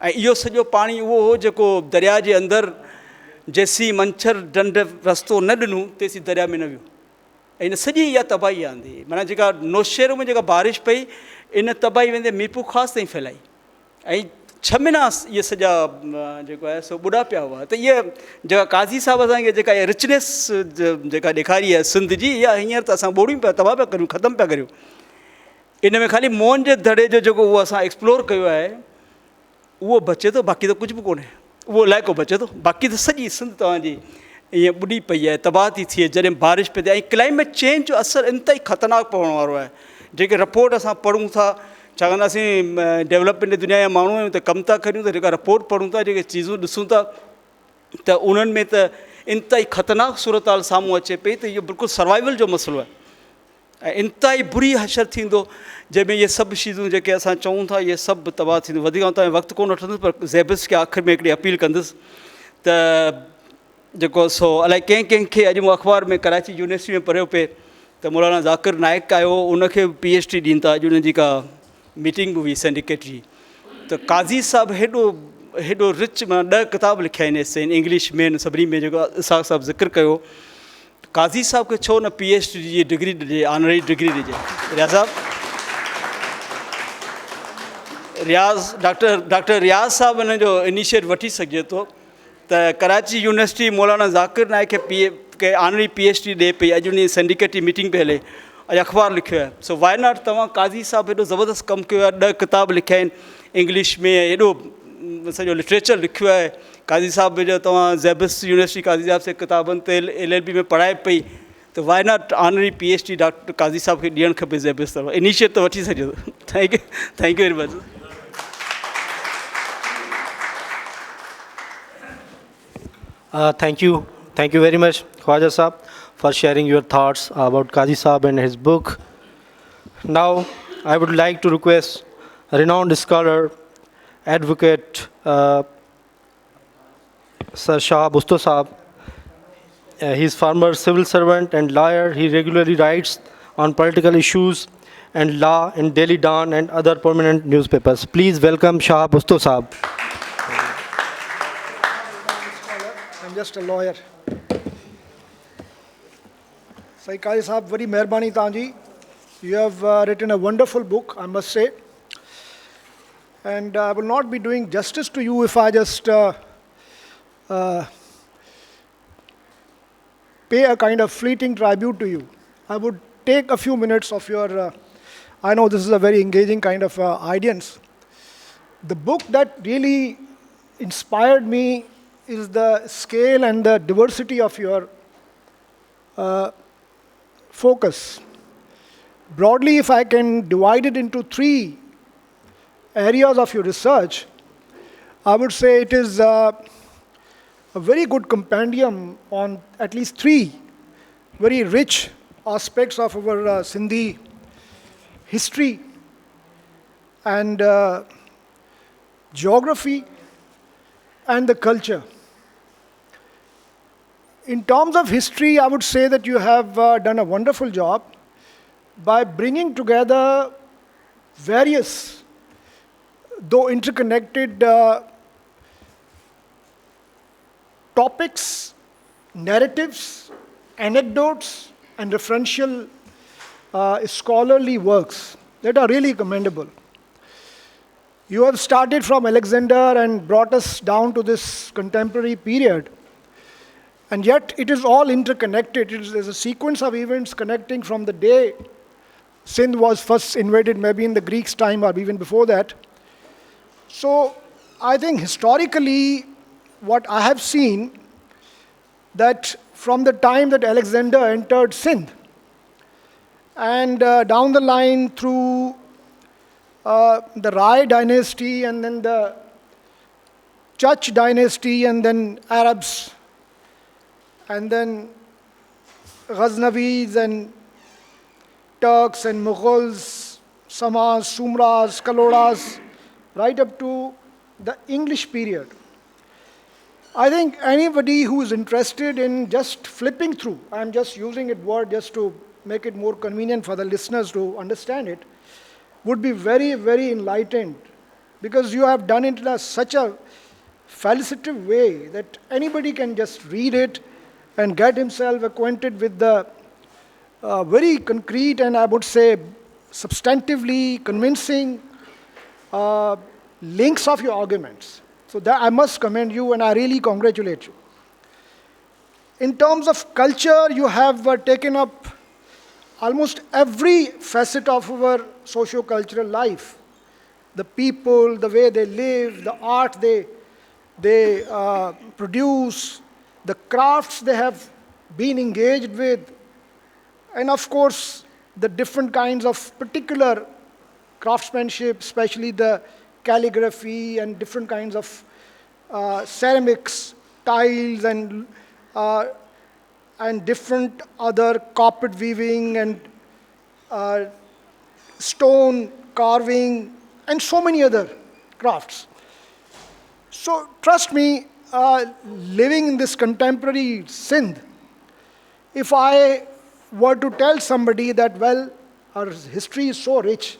ऐं इहो सॼो पाणी उहो हो जेको दरिया जे अंदरि जेसीं मंछर डंड रस्तो न ॾिनूं तेसीं दरिया में न वियो, ऐं इन सॼी इहा तबाही आंदी। माना जेका नौशहर में जेका बारिश पई, इन तबाही वेंदे मीरपुर ख़ासि ताईं फैलाई, ऐं 6 महीना इहे सॼा जेको आहे सो ॿुॾा पिया हुआ। त इहा जेका काज़ी साहिबु असांखे जेका इहा रिचनेस जेका ॾेखारी आहे सिंध जी, इहा हींअर त असां ॿोड़ियूं पिया, तबाह पिया करियूं, ख़तमु पिया करियूं। इन में ख़ाली मोहन जे दड़े जो जेको उहो असां एक्सप्लोर कयो आहे उहो बचे थो, बाक़ी त कुझु बि कोन्हे, उहो इलाइक़ो बचे थो, बाक़ी त सॼी सिंध तव्हांजी ईअं ॿुॾी पई आहे, तबाह थी थिए जॾहिं बारिश पए थी। ऐं क्लाइमेट चेंज जो असरु इंतिहाई ख़तरनाक पवण वारो आहे। जेके रिपोर्ट असां पढ़ूं था, छाकाणि असीं डेवलपमेंट दुनिया जा माण्हू आहियूं त कमु था करियूं, त जेका रिपोर्ट पढ़ूं था, जेके चीज़ूं ॾिसूं था, त उन्हनि में त इंतिहाई ख़तरनाक सूरत हाल साम्हूं अचे पई, त इहो बिल्कुलु सर्वाइवल जो मसइलो आहे, ऐं इंतिहाई बुरी हशर थींदो, जंहिंमें इहे सभु शयूं जेके असां चऊं था इहे सभु तबाह थींदियूं। वधीक तव्हां वक़्तु कोन वठंदुसि, पर ज़ेबिस्ट खे आख़िर में हिकिड़ी अपील कंदुसि त जेको सो अलाए कंहिंखे अॼु मूं अख़बार में कराची यूनिवर्सिटी में पढ़ियो पिए त मौलाना ज़ाकिर नाइक आयो, उनखे PhD ॾींदा, अॼु उन्हनि जी का मीटिंग बि हुई सिंडिकेट जी। त काज़ी साहिबु हेॾो रिच, माना 10 किताब लिखिया आहिनि, इंग्लिश में सभिनी में, जेको इसाक़ साहिबु ज़िक्र कयो। काज़ी साहब खे छो न PhD जी डिग्री ॾिजे, ऑनररी डिग्री ॾिजे। रियाज़ साहब, डॉक्टर रियाज़ साहब हिन जो इनिशिएट वठी सघिजे थो त कराची यूनिवर्सिटी मौलाना ज़ाकिर नाइक खे ऑनररी PhD ॾिए पई। अॼु उन सिंडिकेट जी मीटिंग पे हले, अॼु अख़बार लिखियो आहे। सो वाई नॉट, तव्हां काज़ी साहब हेॾो ज़बरदस्त कमु कयो आहे, 10 किताब लिखिया आहिनि इंग्लिश में, हेॾो सॼो लिटरेचर लिखियो आहे। काज़ी साहब जो तव्हां ज़ैबिस्ट यूनिवर्सिटी काज़ी साहब से किताबनि ते LLB में पढ़ाए पई, त why not honorary PhD doctor Qazi Sahab खे ॾियणु खपे ज़ैबिस्ट तरफ़। इनिशिएट त वठी सघिजे थो। Thank you very much. Thank you very much, Khwaja Saab, for sharing your thoughts about Qazi Saab and his book. Now, I would like to request renowned scholar, advocate, Sir Shah Busto Saab. He is former civil servant and lawyer. He regularly writes on political issues and law in Daily Dawn and other prominent newspapers. Please welcome Shah Busto Saab. I'm just a lawyer. Sai Qazi Sahab, very mehrbani Tanji. You have written a wonderful book, I must say. And I will not be doing justice to you if I just pay a kind of fleeting tribute to you. I would take a few minutes of your, I know this is a very engaging kind of audience. The book that really inspired me is the scale and the diversity of your focus. Broadly, if I can divide it into 3 areas of your research, I would say it is a very good compendium on at least 3 very rich aspects of our Sindhi history and geography and the culture. In terms of history, I would say that you have done a wonderful job by bringing together various, though interconnected, topics, narratives, anecdotes, and referential scholarly works that are really commendable. You have started from Alexander and brought us down to this contemporary period. And yet it is all interconnected. There's a sequence of events connecting from the day Sindh was first invaded, maybe in the Greeks' time or even before that. So I think historically, what I have seen, that from the time that Alexander entered Sindh, and down the line through the Rai dynasty, and then the Chach dynasty, and then Arabs, and then Ghaznavis and Turks and Mughals, Samas, Sumras, Kalodas, right up to the English period. I think anybody who is interested in just flipping through, I'm just using a word just to make it more convenient for the listeners to understand it, would be very, very enlightened, because you have done it in such a felicitative way that anybody can just read it and get himself acquainted with the very concrete and I would say substantively convincing links of your arguments. So that I must commend you and I really congratulate you. In terms of culture, you have taken up almost every facet of our socio-cultural life. The people, the way they live, the art they produce, the crafts they have been engaged with, and of course, the different kinds of particular craftsmanship, especially the calligraphy and different kinds of ceramics, tiles, and different other carpet weaving and stone carving, and so many other crafts. So trust me, living in this contemporary Sindh, if I were to tell somebody that, well, our history is so rich,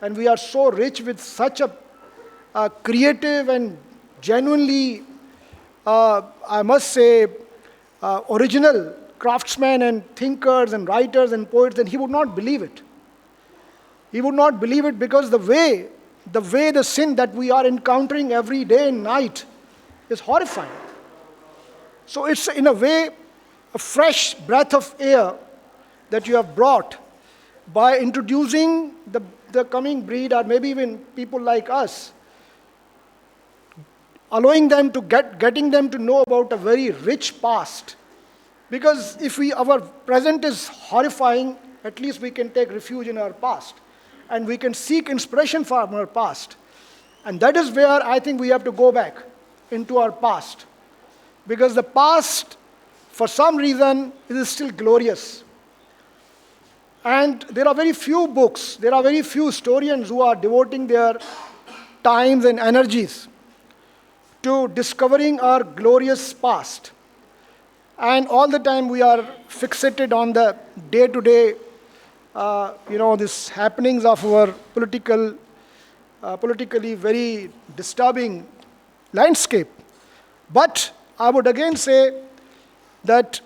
and we are so rich with such a creative and genuinely, I must say, original craftsmen and thinkers and writers and poets, then he would not believe it. He would not believe it because the way the sin that we are encountering every day and night is horrifying. So it's in a way a fresh breath of air that you have brought by introducing the coming breed, or maybe even people like us, allowing them to getting them to know about a very rich past. Because if our present is horrifying, at least we can take refuge in our past. And we can seek inspiration from our past. And that is where I think we have to go back into our past. Because the past, for some reason, is still glorious. And there are very few books, there are very few historians who are devoting their times and energies to discovering our glorious past. And all the time we are fixated on the day-to-day, these happenings of our politically very disturbing landscape. But I would again say that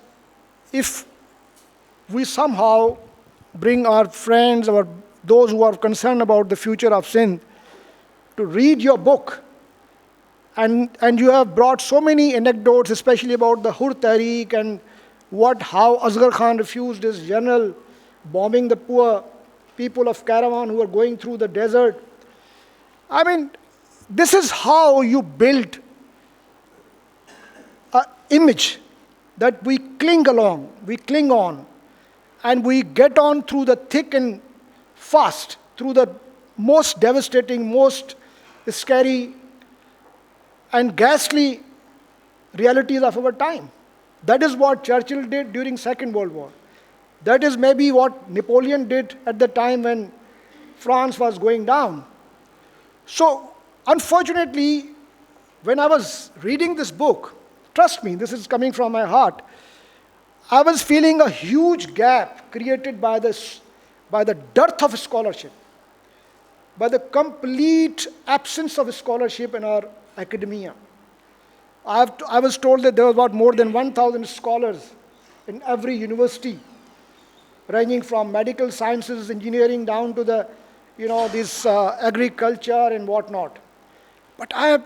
if we somehow bring our friends or those who are concerned about the future of Sindh to read your book, and you have brought so many anecdotes, especially about the Hur Tehreek and how Asghar Khan refused his general bombing the poor people of Caravan who are going through the desert. I mean, this is how you build an image that we cling on, and we get on through the thick and fast, through the most devastating, most scary and ghastly realities of our time. That is what Churchill did during Second World War. That is maybe what Napoleon did at the time when France was going down. So, unfortunately, when I was reading this book, trust me, this is coming from my heart, I was feeling a huge gap created by the dearth of scholarship, by the complete absence of scholarship in our academia. I was told that there were about more than 1,000 scholars in every university, ranging from medical sciences, engineering, down to the, agriculture and whatnot. But I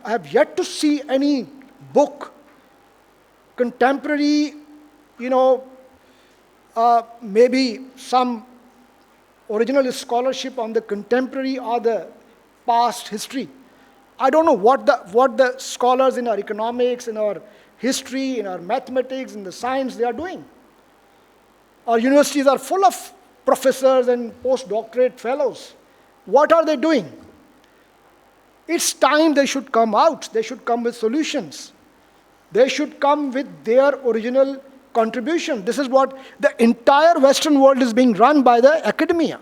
have yet to see any book, contemporary, maybe some original scholarship on the contemporary or the past history. I don't know what the scholars in our economics, in our history, in our mathematics, in the science, they are doing. Our universities are full of professors and postdoctorate fellows. What are they doing? It's time they should come out. They should come with solutions. They should come with their original contribution. This is what the entire Western world is being run by the academia.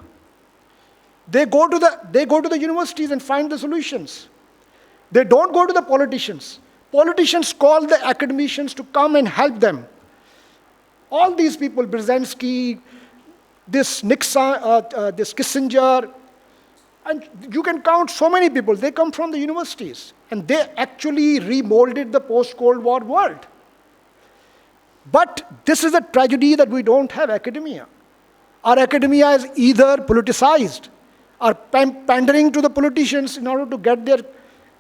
They go to the universities and find the solutions. They don't go to the politicians. Politicians call the academicians to come and help them. All these people, Brzezinski, this Nixon, this Kissinger, and you can count so many people. They come from the universities, and they actually remolded the post-Cold War world. But this is a tragedy that we don't have academia. Our academia is either politicized or pandering to the politicians in order to get their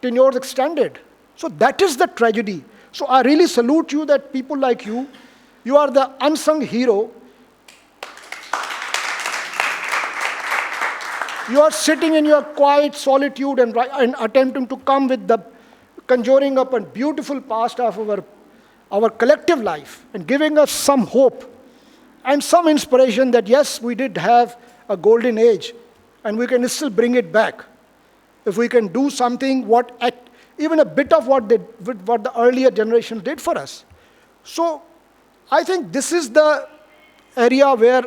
tenures extended. So that is the tragedy. So I really salute you that people like you are the unsung hero. You are sitting in your quiet solitude and attempting to come with the conjuring up a beautiful past of our collective life and giving us some hope and some inspiration that yes, we did have a golden age and we can still bring it back. If we can do something, even a bit of what the earlier generation did for us. So I think this is the area where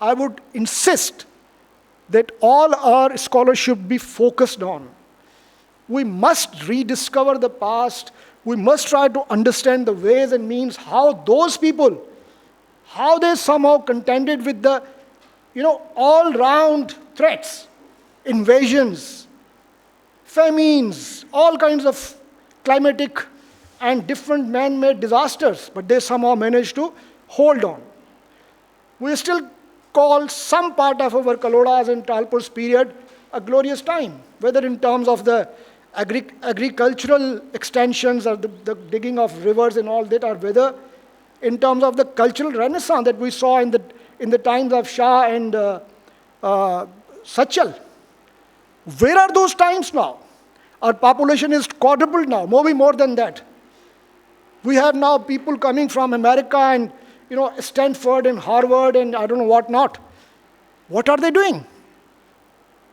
I would insist that all our scholars should be focused on. We must rediscover the past. We must try to understand the ways and means how those people, how they somehow contended with the, all-round threats, invasions, famines, all kinds of climatic and different man-made disasters, but they somehow managed to hold on. We still call some part of our Kalodas and Talpur's period a glorious time, whether in terms of the agricultural extensions or the digging of rivers and all that, or whether in terms of the cultural renaissance that we saw in the times of Shah and Sachal. Where are those times now? Our population is quadrupled now, maybe more than that. We have now people coming from America and Stanford and Harvard and I don't know what not. What are they doing?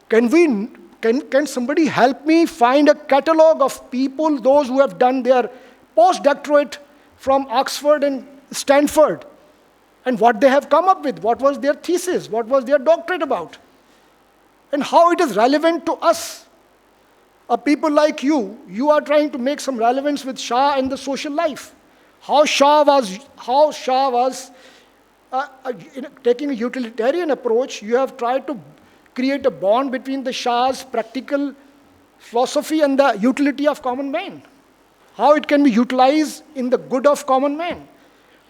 Can somebody help me find a catalog of people, those who have done their postdoctorate from Oxford and Stanford, and what they have come up with? What was their thesis? What was their doctorate about? And how it is relevant to us? People like you are trying to make some relevance with Shah and the social life. How Shah was taking a utilitarian approach. You have tried to create a bond between the Shah's practical philosophy and the utility of common man. How it can be utilized in the good of common man.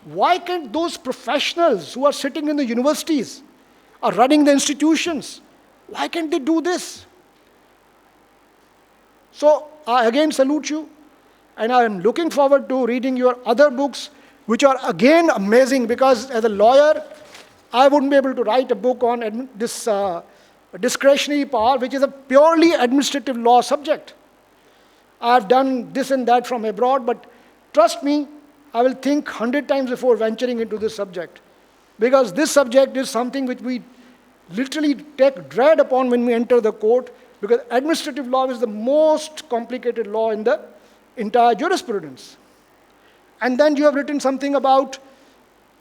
Why can't those professionals who are sitting in the universities or running the institutions, why can't they do this? So I again salute you, and I am looking forward to reading your other books, which are again amazing, because as a lawyer, I wouldn't be able to write a book on this discretionary power, which is a purely administrative law subject. I have done this and that from abroad, but trust me, I will think 100 times before venturing into this subject, because this subject is something which we literally take dread upon when we enter the court, because administrative law is the most complicated law in the entire jurisprudence. And then you have written something about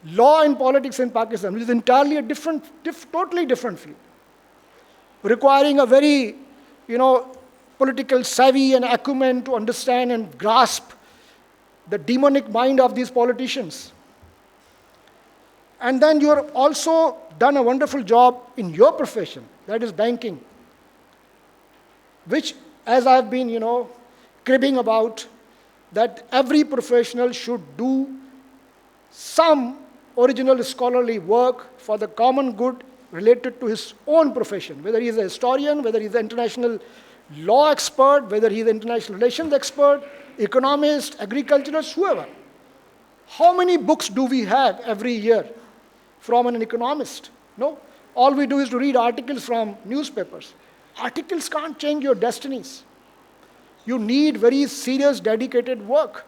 law and politics in Pakistan, which is entirely a totally different field, requiring a very, political savvy and acumen to understand and grasp the demonic mind of these politicians. And then you have also done a wonderful job in your profession, that is banking, which, as I've been, cribbing about, that every professional should do some original scholarly work for the common good related to his own profession, whether he is a historian, whether he is an international law expert, whether he is an international relations expert, economist, agriculturist, whoever. How many books do we have every year from an economist? No. All we do is to read articles from newspapers. Articles can't change your destinies. You need very serious, dedicated work.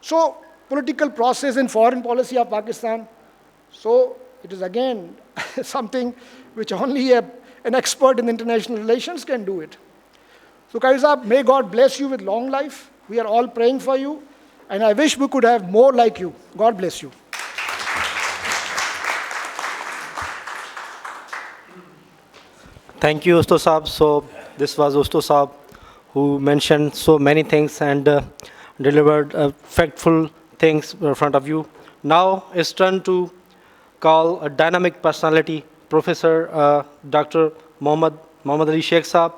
So, political process and foreign policy of Pakistan, so it is again something which only an expert in international relations can do it. So, Qazi Sahab, may God bless you with long life. We are all praying for you, and I wish we could have more like you. God bless you. Thank you, Usto Saab. So this was Usto Saab, who mentioned so many things and delivered factful things in front of you. Now it's turn to call a dynamic personality, Professor Dr. Mohammad Ali Sheikh Saab.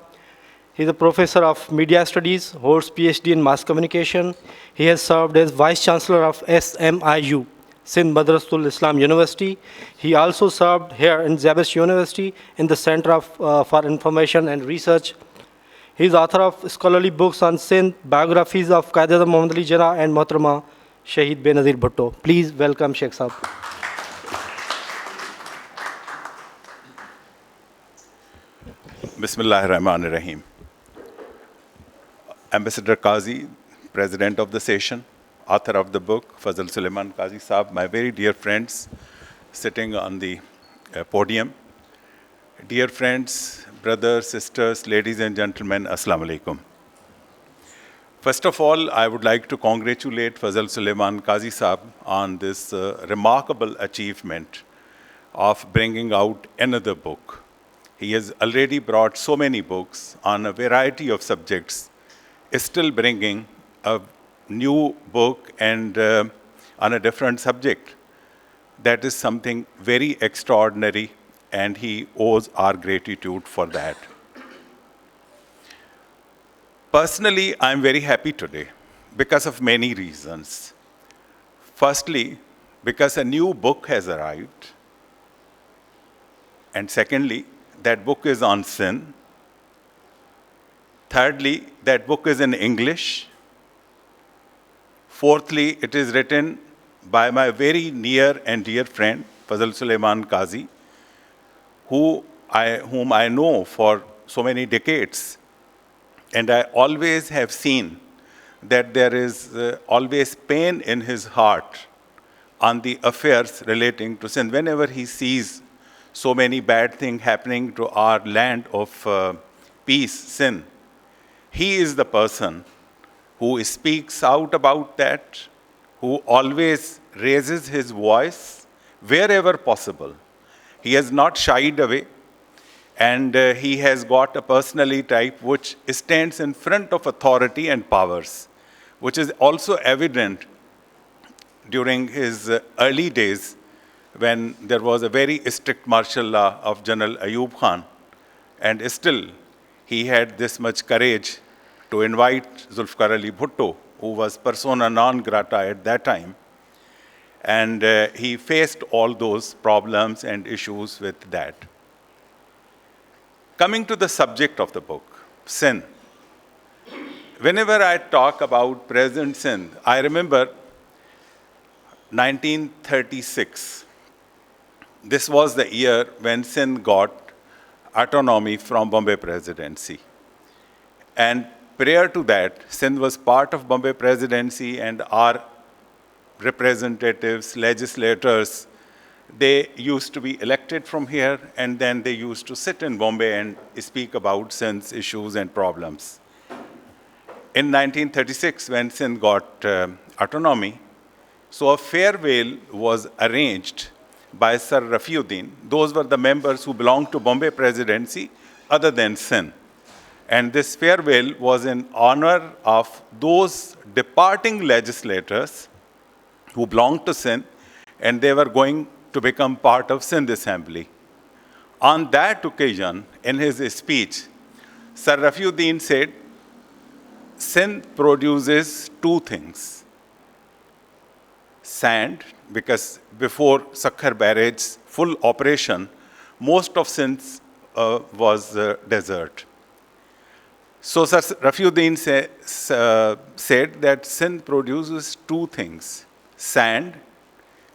He is a professor of media studies, holds PhD in mass communication. He has served as Vice Chancellor of SMIU, Sindh Madrasatul Islam University. He also served here in SZABIST University in the Center for Information and Research. He is author of scholarly books on Sindh, biographies of Qaeda Muhammad Ali Jinnah and Mohtarama Shaheed Benazir Bhutto. Please welcome Sheikh Saab. Bismillahirrahmanirrahim. Ambassador Kazi, President of the session, author of the book, Fazul Suleiman Kazi Saab, my very dear friends sitting on the podium. Dear friends, brothers, sisters, ladies and gentlemen, Assalamu alaikum. First of all, I would like to congratulate Fazul Suleiman Kazi Saab on this remarkable achievement of bringing out another book. He has already brought so many books on a variety of subjects, is still bringing a new book and on a different subject. That is something very extraordinary, and he owes our gratitude for that. Personally, I'm very happy today because of many reasons. Firstly, because a new book has arrived. And secondly, that book is on sin. Thirdly, that book is in English. Fourthly, it is written by my very near and dear friend, Fazul Suleiman Kazi, whom I know for so many decades. And I always have seen that there is always pain in his heart on the affairs relating to sin. Whenever he sees so many bad things happening to our land of peace, sin, he is the person who speaks out about that, who always raises his voice wherever possible. He has not shied away, and he has got a personality type which stands in front of authority and powers, which is also evident during his early days when there was a very strict martial law of General Ayub Khan, and still he had this much courage to invite Zulfikar Ali Bhutto, who was persona non grata at that time, and he faced all those problems and issues with that. Coming to the subject of the book, sin. Whenever I talk about present sin, I remember 1936. This was the year when Sindh got autonomy from Bombay Presidency. And prior to that, Sindh was part of Bombay Presidency, and our representatives, legislators, they used to be elected from here, and then they used to sit in Bombay and speak about Sindh's issues and problems. In 1936, when Sindh got autonomy, so a farewell was arranged by Sir Rafiuddin. Those were the members who belonged to Bombay Presidency other than Sindh. And this farewell was in honor of those departing legislators who belonged to Sindh, and they were going to become part of Sindh Assembly. On that occasion, in his speech, Sir Rafiuddin said, Sindh produces two things. Sand, because before Sakhar Barrage's full operation, most of Sindh was desert. So Sir Rafiuddin said that Sindh produces two things, sand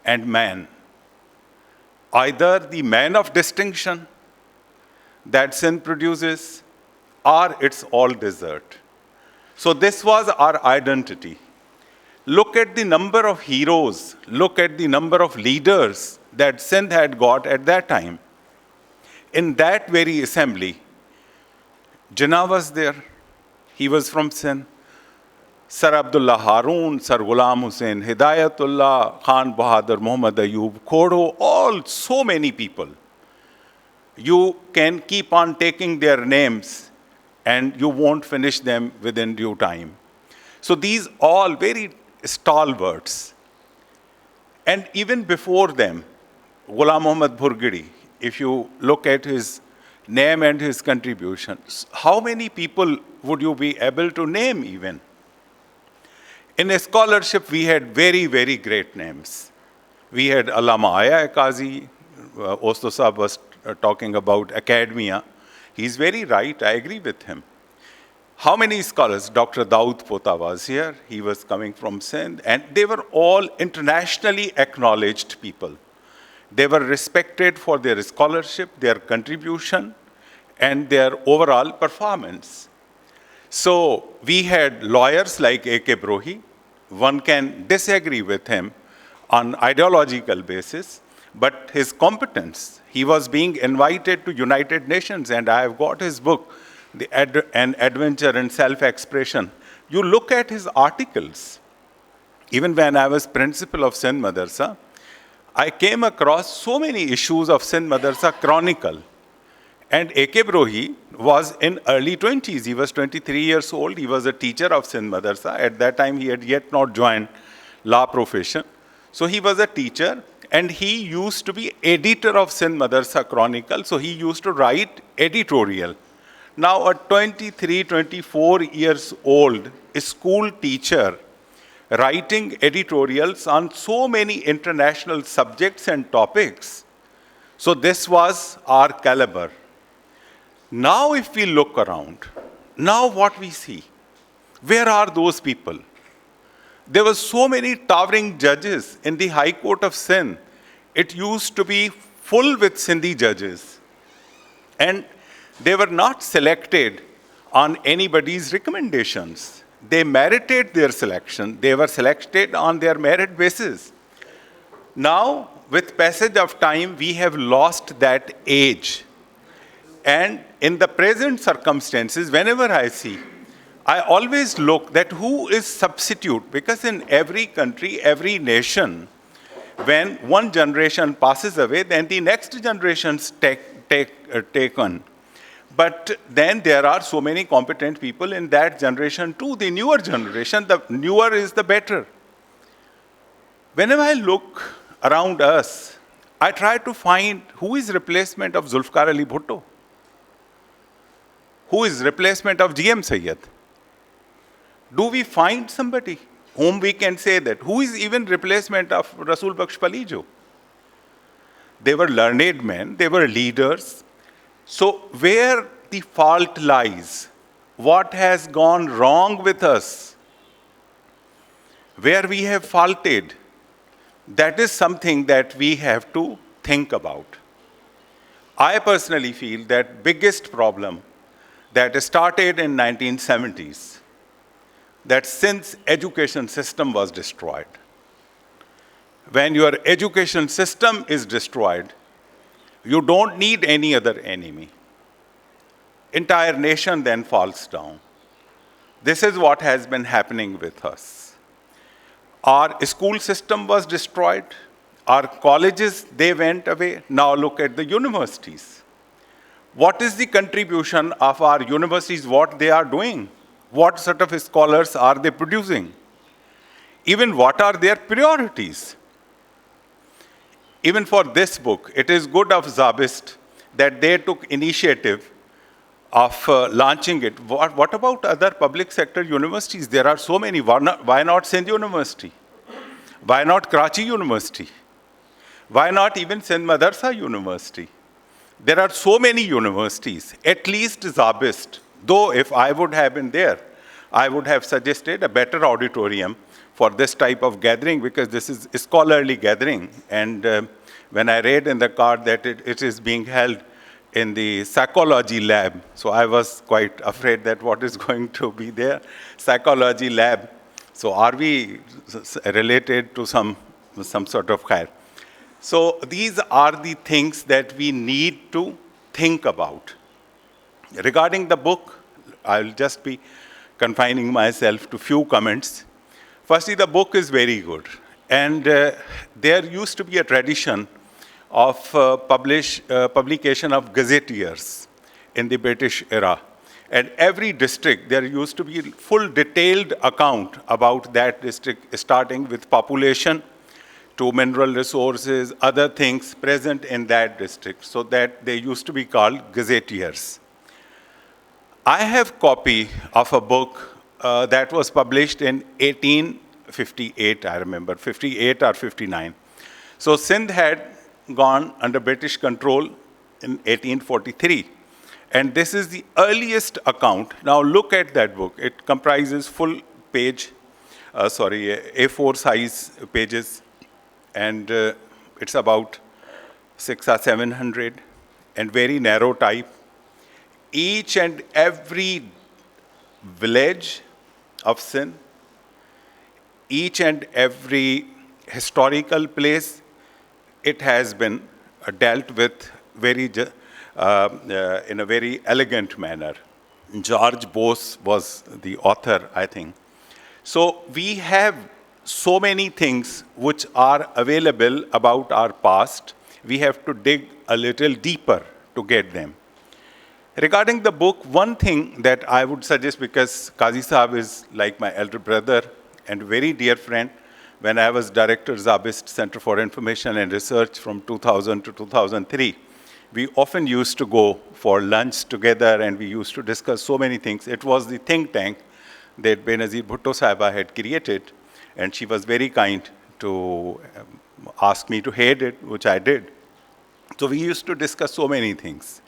and man. Either the man of distinction that Sindh produces, or it's all desert. So this was our identity. Look at the number of heroes, look at the number of leaders that Sindh had got at that time. In that very assembly, Jinnah was there. He was from Sindh. Sir Abdullah Haroon, Sir Ghulam Hussain, Hidayatullah, Khan Bahadur, Muhammad Ayub, Khodo, all so many people. You can keep on taking their names and you won't finish them within due time. So these all very stalwarts. And even before them, Ghulam Muhammad Burgidi, if you look at his name and his contributions, how many people would you be able to name even? In a scholarship, we had very, very great names. We had Allama Aya Kazi, Osto Sahab was talking about academia. He's very right, I agree with him. How many scholars? Dr. Daud Pota was here, he was coming from Sindh, and they were all internationally acknowledged people. They were respected for their scholarship, their contribution, and their overall performance. So we had lawyers like A.K. Brohi. One can disagree with him on ideological basis, but his competence, he was being invited to United Nations, and I have got his book, An Adventure in Self-Expression. You look at his articles. Even when I was principal of Sindh Madrasa, I came across so many issues of Sindh Madrasa Chronicle. And A.K. Brohi was in early 20s. He was 23 years old. He was a teacher of Sindh Madrasa. At that time, he had yet not joined law profession. So he was a teacher, and he used to be editor of Sindh Madrasa Chronicle. So he used to write editorial. Now, a 23, 24 years old school teacher writing editorials on so many international subjects and topics. So this was our caliber. Now if we look around, now what we see, where are those people? There were so many towering judges in the High Court of Sindh. It used to be full with Sindhi judges. And they were not selected on anybody's recommendations. They merited their selection. They were selected on their merit basis. Now, with passage of time, we have lost that age. And in the present circumstances, whenever I see, I always look that who is substitute, because in every country, every nation, when one generation passes away, then the next generations take on. But then there are so many competent people in that generation too. The newer generation, the newer is the better. Whenever I look around us, I try to find who is replacement of Zulfikar Ali Bhutto, who is replacement of GM Sayyid. Do we find somebody whom we can say that? Who is even replacement of Rasul Bakhsh Palijo? They were learned men, they were leaders. So where the fault lies, what has gone wrong with us, where we have faulted, that is something that we have to think about. I personally feel that biggest problem that started in 1970s, that since education system was destroyed. When your education system is destroyed, you don't need any other enemy. Entire nation then falls down. This is what has been happening with us. Our school system was destroyed. Our colleges, they went away. Now look at the universities. What is the contribution of our universities, what they are doing? What sort of scholars are they producing? Even what are their priorities? Even for this book, it is good of SZABIST that they took initiative of launching it. What about other public sector universities? There are so many. Why not Sindh University? Why not Karachi University? Why not even Sindh Madarsa University? There are so many universities, at least SZABIST. Though if I would have been there, I would have suggested a better auditorium for this type of gathering, because this is a scholarly gathering. And when I read in the card that it is being held in the psychology lab, so I was quite afraid that what is going to be there, psychology lab. So are we related to some sort of khair? So these are the things that we need to think about. Regarding the book, I'll just be confining myself to few comments. Firstly, the book is very good. And there used to be a tradition of publication of gazetteers in the British era. And every district, there used to be a full detailed account about that district, starting with population to mineral resources, other things present in that district, so that they used to be called gazetteers. I have a copy of a book that was published in 1858, I remember, 58 or 59. So Sindh had gone under British control in 1843. And this is the earliest account. Now look at that book. It comprises full page, A4 size pages. And it's about 600 or 700 and very narrow type. Each and every village of Sindh, each and every historical place, it has been dealt with in a very elegant manner. George Bose was the author, I think. So we have so many things which are available about our past. We have to dig a little deeper to get them. Regarding the book, one thing that I would suggest, because Kazi Sahab is like my elder brother and very dear friend, when I was director SZABIST Center for Information and Research from 2000 to 2003, we often used to go for lunch together and we used to discuss so many things. It was the think tank that Benazir Bhutto Sahiba had created. and she was very kind to ask me to head it, which I did. So we used to discuss so many things.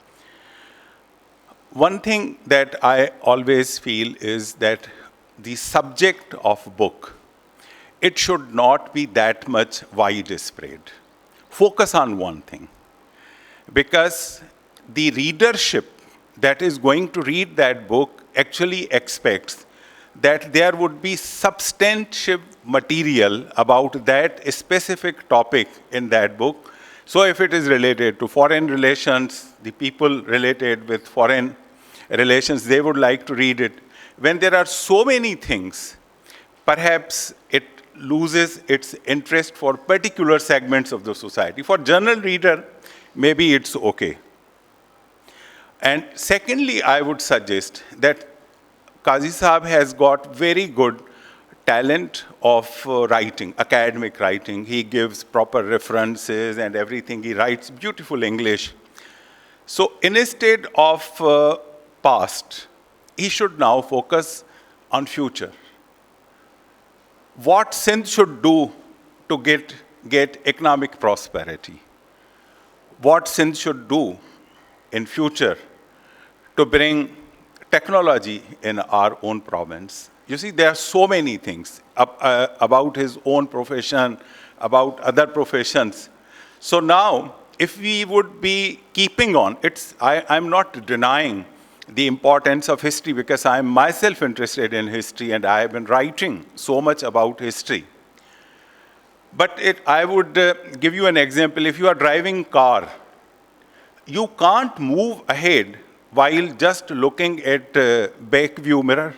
One thing that I always feel is that the subject of book, it should not be that much widespread. Focus on one thing. Because the readership that is going to read that book actually expects that there would be substantive material about that specific topic in that book. So if it is related to foreign relations, the people related with foreign relations, they would like to read it. When there are so many things, perhaps it loses its interest for particular segments of the society. For general reader, maybe it's okay. And secondly, I would suggest that Kazi Saab has got very good talent of writing, academic writing. He gives proper references and everything. He writes beautiful English. So instead of past, he should now focus on future. What Sindh should do to get economic prosperity? What Sindh should do in future to bring technology in our own province? You see, there are so many things about his own profession, about other professions. So now, if we would be keeping on, I'm not denying the importance of history because I'm myself interested in history and I have been writing so much about history. But I would give you an example. If you are driving car, you can't move ahead while just looking at back view mirror.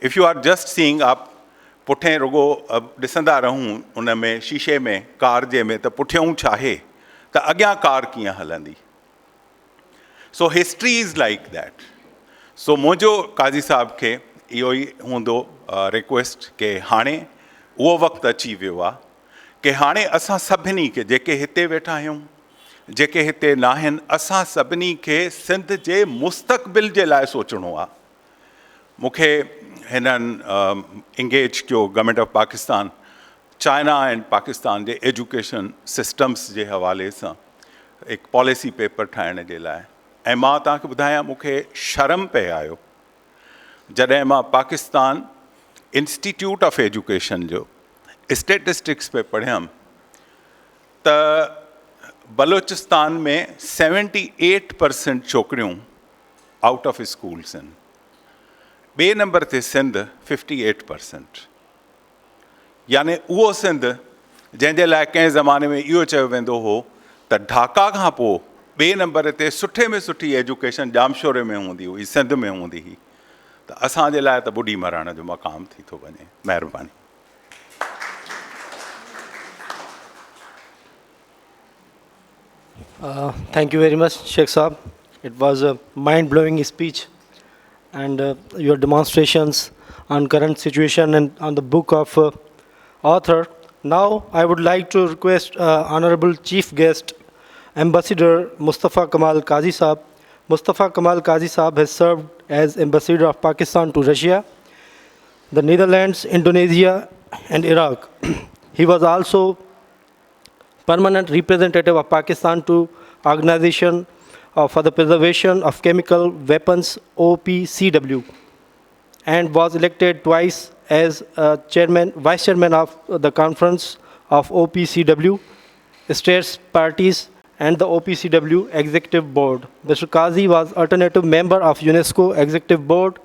If you are just seeing up, पुठे रुगो ॾिसंदा रहूं उन में शीशे में car जे में त पुठियों छा आहे त अॻियां कार कीअं हलंदी. So history is like that. So मुंहिंजो काज़ी साहब खे इहो ई हूंदो रिक्वेस्ट के हाणे उहो वक़्तु अची वियो आहे कि हाणे असां सभिनी खे जेके हिते वेठा आहियूं जेके हिते न आहिनि असां सभिनी खे सिंध जे मुस्तक़बिल जे लाइ सोचणो आहे. मूंखे हिननि इंगेज कयो government of Pakistan China and Pakistan जे एजुकेशन सिस्टम्स जे हवाले सां हिकु पॉलिसी पेपर ठाहिण जे लाइ. ऐं मां तव्हांखे ॿुधायां मूंखे शर्म पिए आयो जॾहिं मां पाकिस्तान इंस्टीट्यूट ऑफ एजुकेशन जो स्टेटिस्टिक्स पे पढ़ियमि त बलोचिस्तान में 78% छोकिरियूं आउट ऑफ स्कूल्स आहिनि. ॿिए नंबर ते सिंध 58%. यानी उहो सिंध जंहिंजे लाइ कंहिं ज़माने में इहो चयो वेंदो हो त ढाका खां पोइ ॿिए नंबर ते सुठे में सुठी एजुकेशन जामशोरे में हूंदी हुई सिंध में हूंदी हुई त असांजे लाइ त ॿुॾी मरण जो मक़ाम थी थो वञे. महिरबानी. Thank you very much, Sheikh Saab. It was a mind-blowing speech and your demonstrations on current situation and on the book of author. Now I would like to request Honorable Chief Guest, Ambassador Mustafa Kamal Kazi Saab. Mustafa Kamal Kazi Saab has served as Ambassador of Pakistan to Russia, the Netherlands, Indonesia and Iraq. He was also permanent representative of Pakistan to Organization for the Preservation of Chemical Weapons, OPCW, and was elected twice as vice chairman of the conference of OPCW, states parties, and the OPCW executive board. Mr. Kazi was alternative member of UNESCO executive board,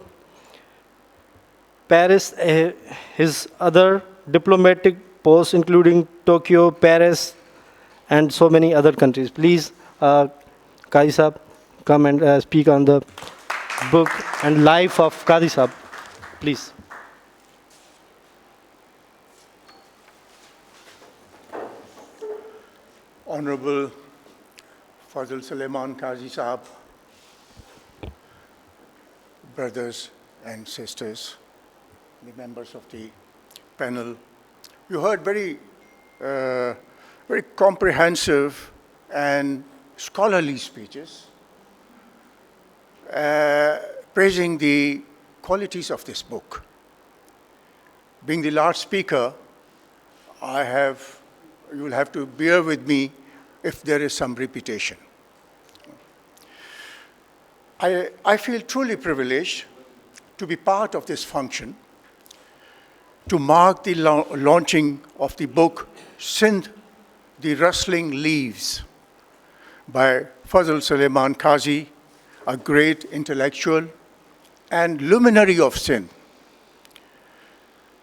Paris, his other diplomatic posts including Tokyo, Paris, and so many other countries. Please, Kazi Saab, come and speak on the book and life of Kazi Saab. Please. Honorable Fazul Suleiman Kazi Saab, brothers and sisters, the members of the panel, you heard very comprehensive and scholarly speeches praising the qualities of this book. being the last speaker, you will have to bear with me if there is some repetition. I feel truly privileged to be part of this function to mark the launching of the book Sindh The Rustling Leaves by Fazul Suleiman Kazi, a great intellectual and luminary of Sindh.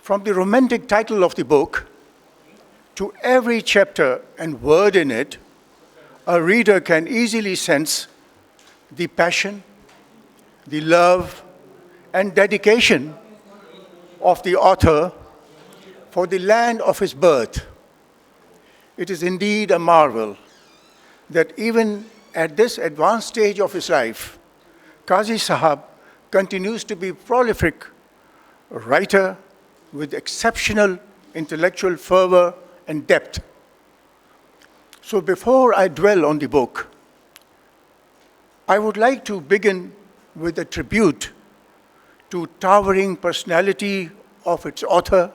From the romantic title of the book to every chapter and word in it, a reader can easily sense the passion, the love, and dedication of the author for the land of his birth. It is indeed a marvel that even at this advanced stage of his life, Kazi Sahab continues to be a prolific writer with exceptional intellectual fervor and depth. So before I dwell on the book, I would like to begin with a tribute to towering personality of its author,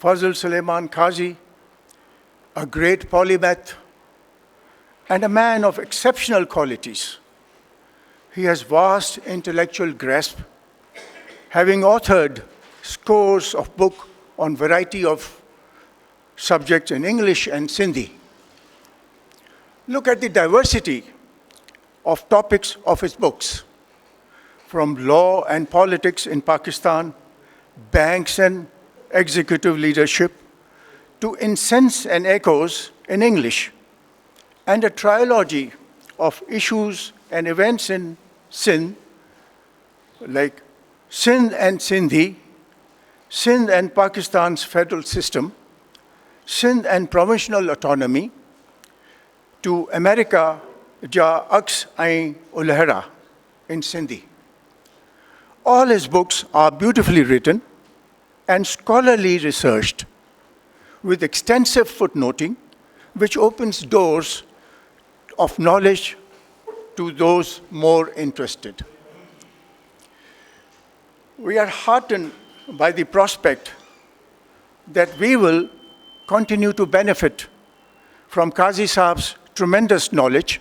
Fazul Suleiman Kazi, a great polymath and a man of exceptional qualities. He has vast intellectual grasp, having authored scores of books on variety of subjects in English and Sindhi. Look at the diversity of topics of his books, from law and politics in Pakistan, banks and executive leadership, to incense and echoes in English, and a trilogy of issues and events in Sindh, like Sindh and Sindhi, Sindh and Pakistan's federal system, Sindh and provincial autonomy, to America ja aks ain ulhara in Sindhi. All his books are beautifully written and scholarly researched, with extensive footnoting, which opens doors of knowledge to those more interested. We are heartened by the prospect that we will continue to benefit from Kazi Saab's tremendous knowledge.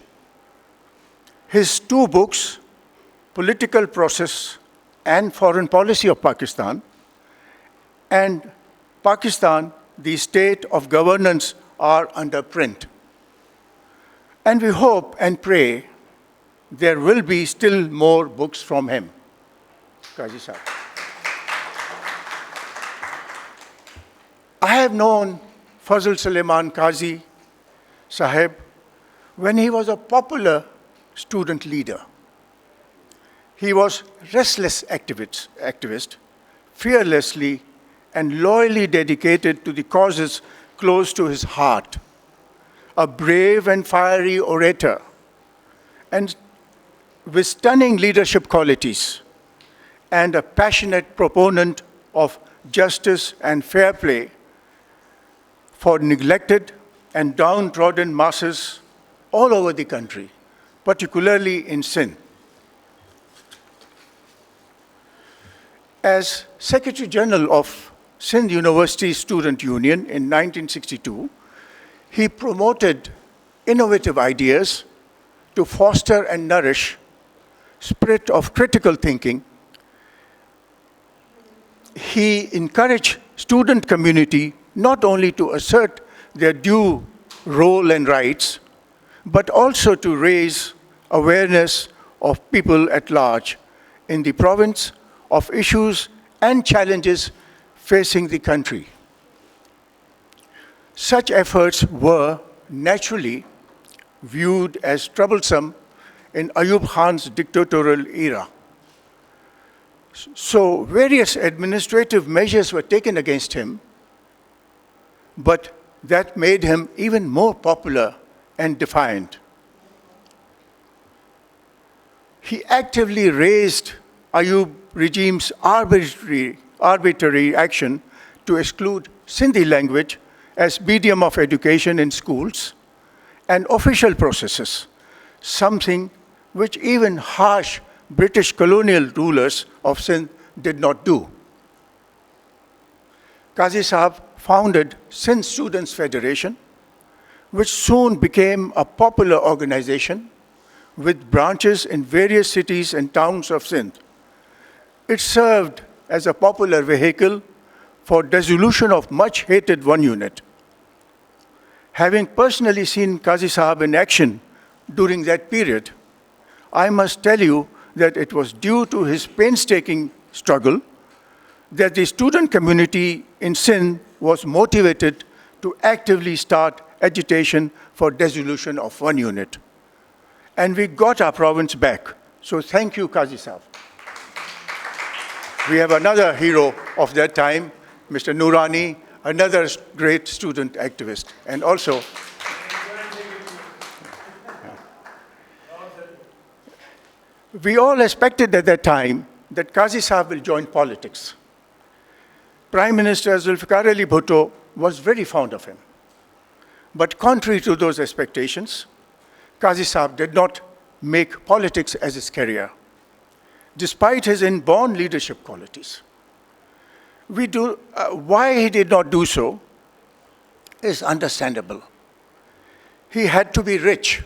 His two books, Political Process and Foreign Policy of Pakistan, and Pakistan, the State of Governance, are under print. And we hope and pray there will be still more books from him. Kazi Saab. I have known Fazul Suleiman Kazi Sahib when he was a popular student leader. He was restless activist, fearlessly and loyally dedicated to the causes close to his heart, a brave and fiery orator, and with stunning leadership qualities, and a passionate proponent of justice and fair play for neglected and downtrodden masses all over the country, particularly in Sindh. As Secretary General of Sindh University Student Union in 1962, he promoted innovative ideas to foster and nourish spirit of critical thinking. He encouraged student community not only to assert their due role and rights, but also to raise awareness of people at large in the province of issues and challenges facing the country. Such efforts were naturally viewed as troublesome in Ayub Khan's dictatorial era. So various administrative measures were taken against him, but that made him even more popular and defiant. He actively raised Ayub regime's arbitrary action to exclude Sindhi language as medium of education in schools and official processes, something which even harsh British colonial rulers of Sindh did not do. Kazi Sahab founded Sindh Students Federation, which soon became a popular organization with branches in various cities and towns of Sindh. It served as a popular vehicle for dissolution of much hated one unit. Having personally seen Kazi Sahab in action during that period, I must tell you that it was due to his painstaking struggle that the student community in Sindh was motivated to actively start agitation for dissolution of one unit. And we got our province back. So thank you, Kazi Sahab. We have another hero of that time, Mr. Noorani, another great student activist. And also, we all expected at that time that Kazi Sahab will join politics. Prime Minister Zulfikar Ali Bhutto was very fond of him. But contrary to those expectations, Kazi Sahab did not make politics as his career, despite his inborn leadership qualities. Why he did not do so is understandable. He had to be rich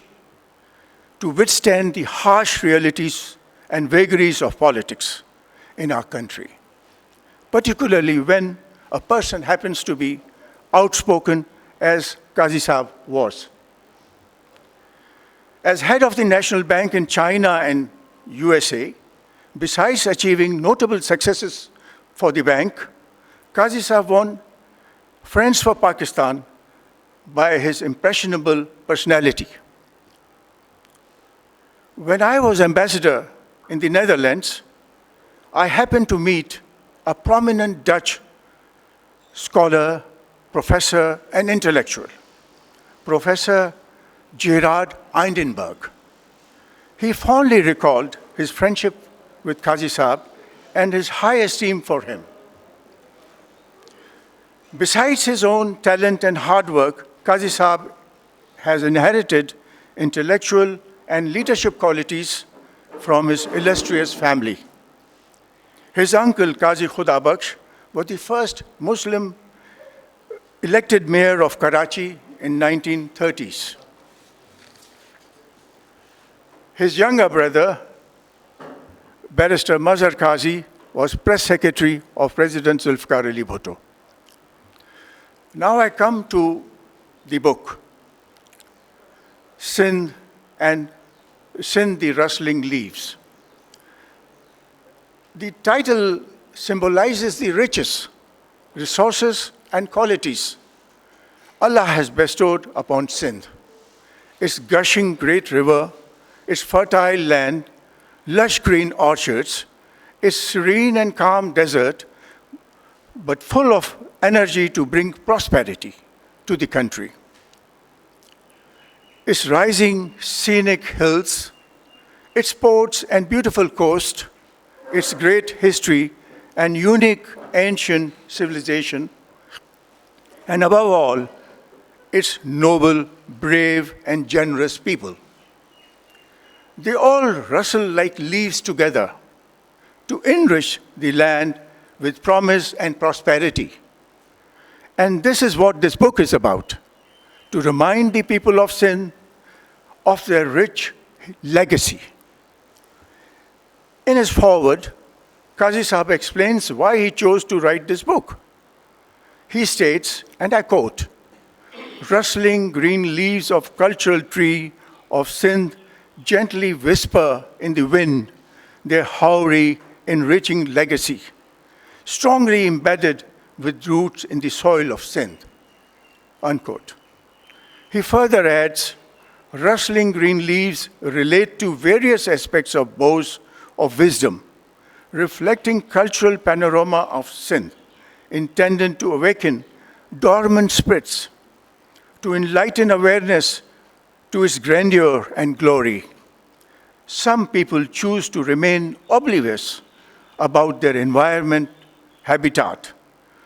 to withstand the harsh realities and vagaries of politics in our country, particularly when a person happens to be outspoken as Kazi Sahab was. As head of the National Bank in China and USA, besides achieving notable successes for the bank, Kazi Sahab won Friends for Pakistan by his impressionable personality. When I was ambassador in the Netherlands, I happened to meet a prominent Dutch scholar, professor, and intellectual, Professor Gerard Eindenburg. He fondly recalled his friendship with Kazi Sahab and his high esteem for him. Besides his own talent and hard work, Kazi Sahab has inherited intellectual and leadership qualities from his illustrious family. His uncle, Qazi Khuda Bakhsh, was the first Muslim elected mayor of Karachi in 1930s. His younger brother, Barrister Mazhar Kazi, was press secretary of President Zulfikar Ali Bhutto. Now I come to the book, Sindh The Rustling Leaves. The title symbolizes the riches, resources, and qualities Allah has bestowed upon Sindh. Its gushing great river, its fertile land, lush green orchards, its serene and calm desert, but full of energy to bring prosperity to the country. Its rising scenic hills, its ports and beautiful coast, its great history and unique ancient civilization, and above all, its noble, brave, and generous people. They all rustle like leaves together to enrich the land with promise and prosperity. And this is what this book is about, to remind the people of Sindh of their rich legacy. In his foreword, Kazi Sahab explains why he chose to write this book. He states, and I quote, "Rustling green leaves of cultural tree of Sindh gently whisper in the wind their hoary, enriching legacy, strongly embedded with roots in the soil of Sindh," unquote. He further adds, "Rustling green leaves relate to various aspects of bows of wisdom, reflecting cultural panorama of Sindh, intended to awaken dormant spirits, to enlighten awareness to its grandeur and glory. Some people choose to remain oblivious about their environment, habitat,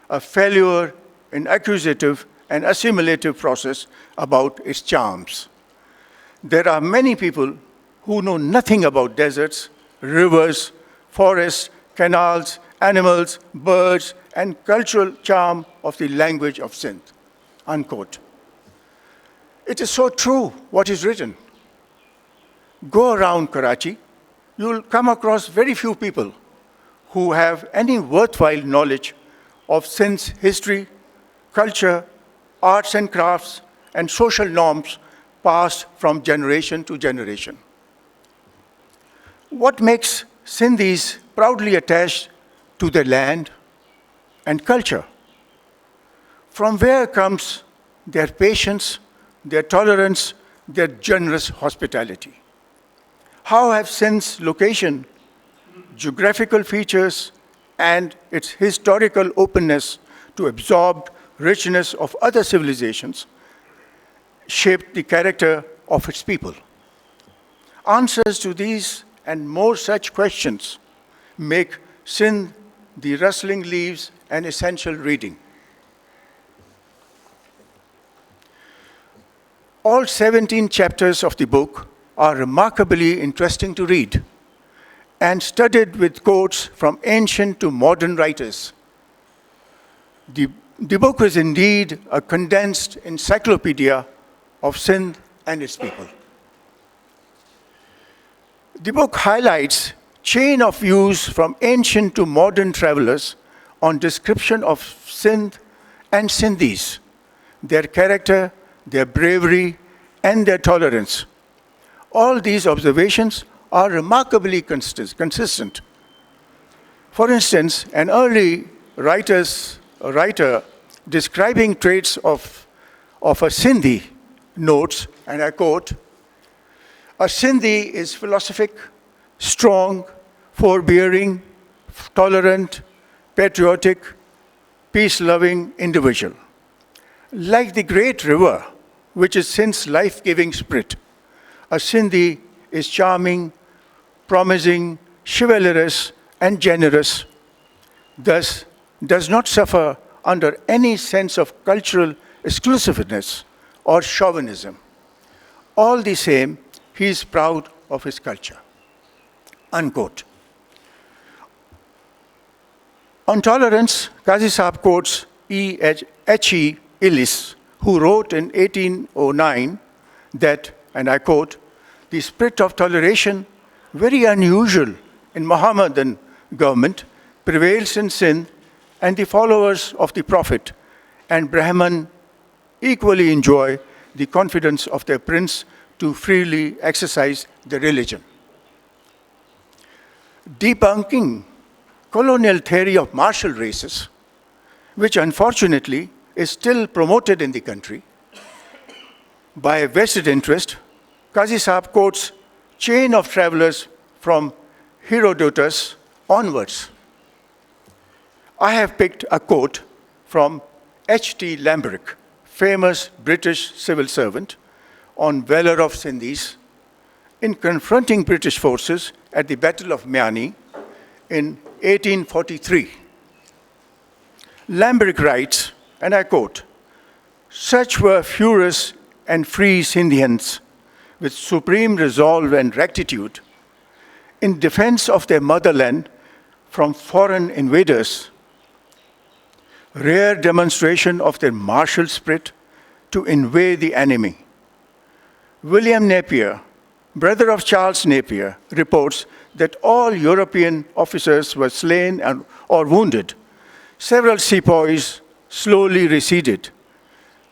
a failure in acquisitive and assimilative process about its charms. There are many people who know nothing about deserts, rivers, forests, canals, animals, birds, and cultural charm of the language of Sindh, unquote. It is so true what is written. Go around Karachi, you'll come across very few people who have any worthwhile knowledge of Sindh's history, culture, arts and crafts, and social norms passed from generation to generation. What makes Sindhis proudly attached to their land and culture? From where comes their patience, their tolerance, their generous hospitality? How have Sindh's location, geographical features, and its historical openness to absorb richness of other civilizations shaped the character of its people? Answers to these and more such questions make Sindh The Rustling Leaves an essential reading. All 17 chapters of the book are remarkably interesting to read and studied with quotes from ancient to modern writers. The book is indeed a condensed encyclopedia of Sindh and its people. The book highlights chain of views from ancient to modern travelers on description of Sindh and Sindhis, their character, their bravery, and their tolerance. All these observations are remarkably consistent. For instance, an early writer describing traits of a Sindhi notes, and I quote, "A Sindhi is philosophic, strong, forbearing, tolerant, patriotic, peace-loving individual. Like the great river, which is Sindh's life-giving spirit, a Sindhi is charming, promising, chivalrous, and generous, thus does not suffer under any sense of cultural exclusiveness or chauvinism. All the same, he is proud of his culture." Unquote. On tolerance, Kazi Saab quotes H.E. Illis, who wrote in 1809 that, and I quote, "The spirit of toleration, very unusual in Mohammedan government, prevails in Sindh, and the followers of the Prophet and Brahman equally enjoy the confidence of their prince to freely exercise their religion." Debunking colonial theory of martial races, which unfortunately is still promoted in the country by a vested interest, Kazi Saab quotes chain of travelers from Herodotus onwards. I have picked a quote from H.T. Lambrick, famous British civil servant, on valor of Sindhis in confronting British forces at the Battle of Miani in 1843. Lambrick writes, and I quote, "Such were furious and free Sindhians with supreme resolve and rectitude in defense of their motherland from foreign invaders, rare demonstration of their martial spirit to invade the enemy." William Napier, brother of Charles Napier, reports that all European officers were slain or wounded. Several sepoys slowly receded.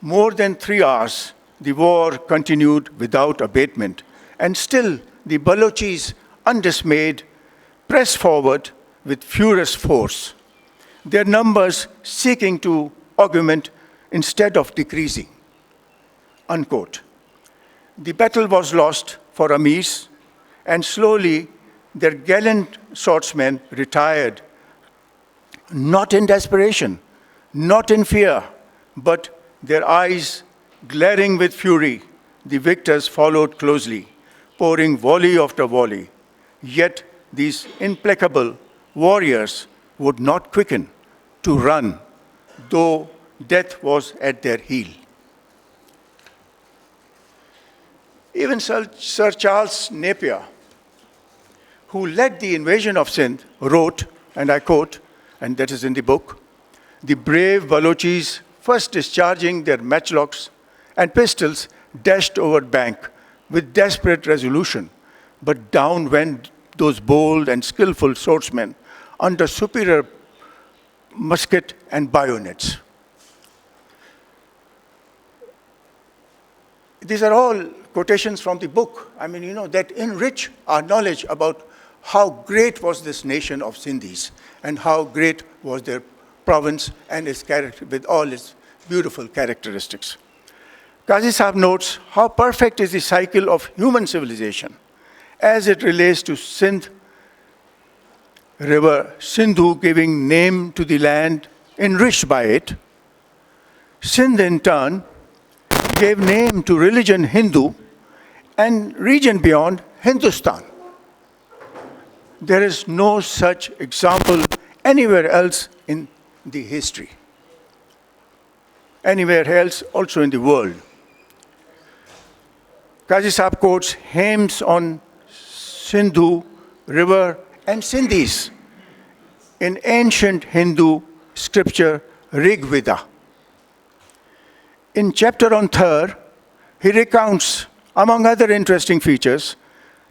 More than 3 hours, the war continued without abatement, and still the Balochis, undismayed, pressed forward with furious force, their numbers seeking to augment instead of decreasing. Unquote. The battle was lost for Amis, and slowly their gallant swordsmen retired, not in desperation, not in fear, but their eyes glaring with fury. The victors followed closely, pouring volley after volley. Yet these implacable warriors would not quicken to run, though death was at their heel. Even Sir Charles Napier, who led the invasion of Sindh, wrote, and I quote, and that is in the book. The brave Balochis, first discharging their matchlocks and pistols, dashed over bank with desperate resolution. But down went those bold and skillful swordsmen under superior musket and bayonets. These are all quotations from the book. I mean, that enrich our knowledge about how great was this nation of Sindhis and how great was their province and its character with all its beautiful characteristics. Kazi Sahab notes how perfect is the cycle of human civilization as it relates to Sindh river, Sindhu giving name to the land enriched by it. Sindh in turn gave name to religion Hindu and region beyond Hindustan. There is no such example anywhere else in the history, anywhere else also in the world. Kazi Sahab quotes hymns on Sindhu river and Sindhis in ancient Hindu scripture Rig Veda. In chapter on Thar, he recounts, among other interesting features,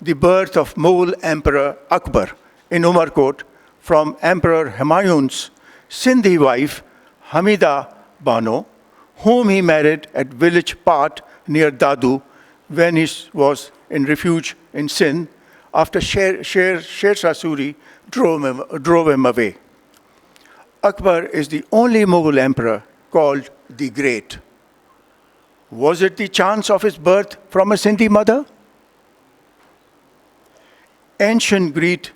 the birth of Mughal Emperor Akbar in Umarkot from Emperor Humayun's Sindhi wife Hamida Bano, whom he married at village Pat near Dadu when he was in refuge in Sindh after Sher Shah Suri drove him away. Akbar is the only Mughal emperor called the Great. Was it the chance of his birth from a Sindhi mother? Ancient Greek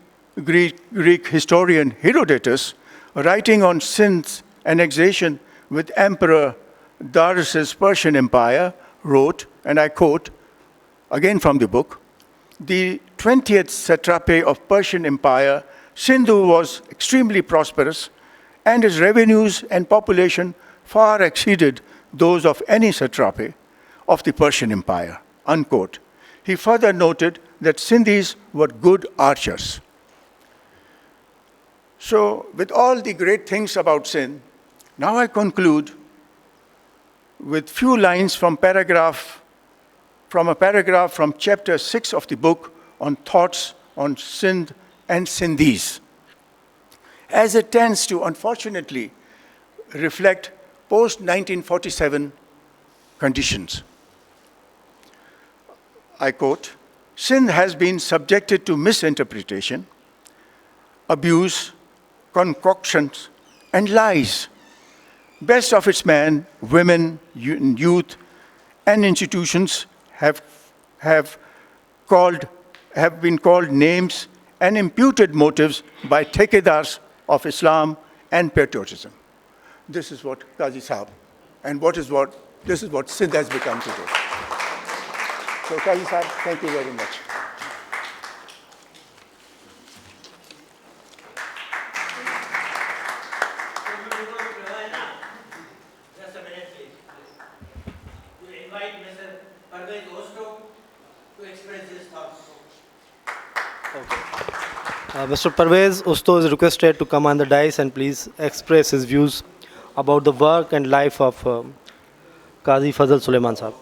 historian Herodotus, writing on Sindh's annexation with Emperor Darius's Persian Empire, wrote, and I quote, again from the book, the 20th satrapy of Persian Empire, Sindhu was extremely prosperous, and his revenues and population far exceeded those of any satrapy of the Persian Empire, unquote. He further noted that Sindhis were good archers. So, with all the great things about Sindh, now I conclude with few lines from a paragraph from chapter 6 of the book on thoughts on Sindh and Sindhis, as it tends to, unfortunately, reflect post-1947 conditions. I quote, Sindh has been subjected to misinterpretation, abuse, concoctions, and lies. Best of its men, women, youth, and institutions have been called names and imputed motives by Thekedars of Islam and patriotism. This is what Kazi Sahab, and this is what Sindh has become today. So Kazi Sahab, thank you very much. Just a minute, please. You invite Mr. Parvez Osto to express his thoughts. Mr. Parvez Usto is requested to come on the dais and please express his views about the work and life of Qazi Fazul Suleiman Sahab.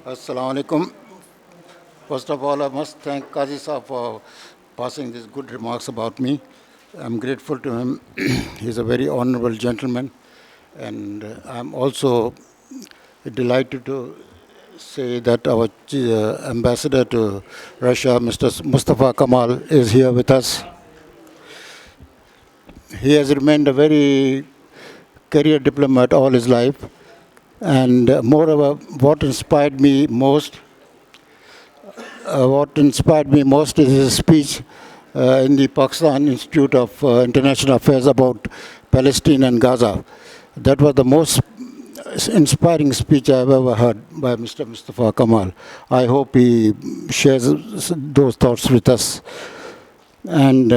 Assalamu alaikum. First of all, I must thank Qazi Sahab for passing these good remarks about me. I'm grateful to him. He's a very honorable gentleman. And I'm also delighted to say that our ambassador to Russia, Mr. Mustafa Kamal, is here with us. He has remained a very career diplomat all his life. And moreover, what inspired me most is his speech in the Pakistan Institute of International Affairs about Palestine and Gaza. That was the most inspiring speech I've ever heard by Mr. Mustafa Kamal. I hope he shares those thoughts with us. And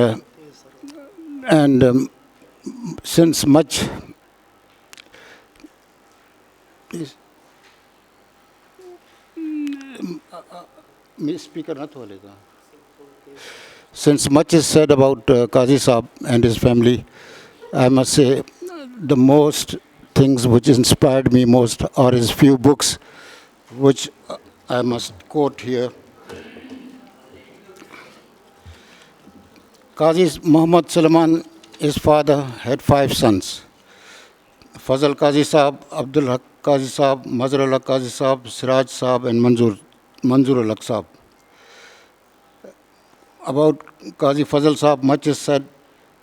since much Me speaker not holega. Since much is said about Qazi Saab and his family, I must say the most things which inspired me most are his few books, which I must quote here. Qazi Muhammad Suleiman, his father, had 5 sons. Fazul Qazi Saab, Abdul Haq Qazi Saab, Mazharullah Qazi Saab, Siraj Saab and Manzoor Haq Saab. About Qazi Fazul Saab, much is said,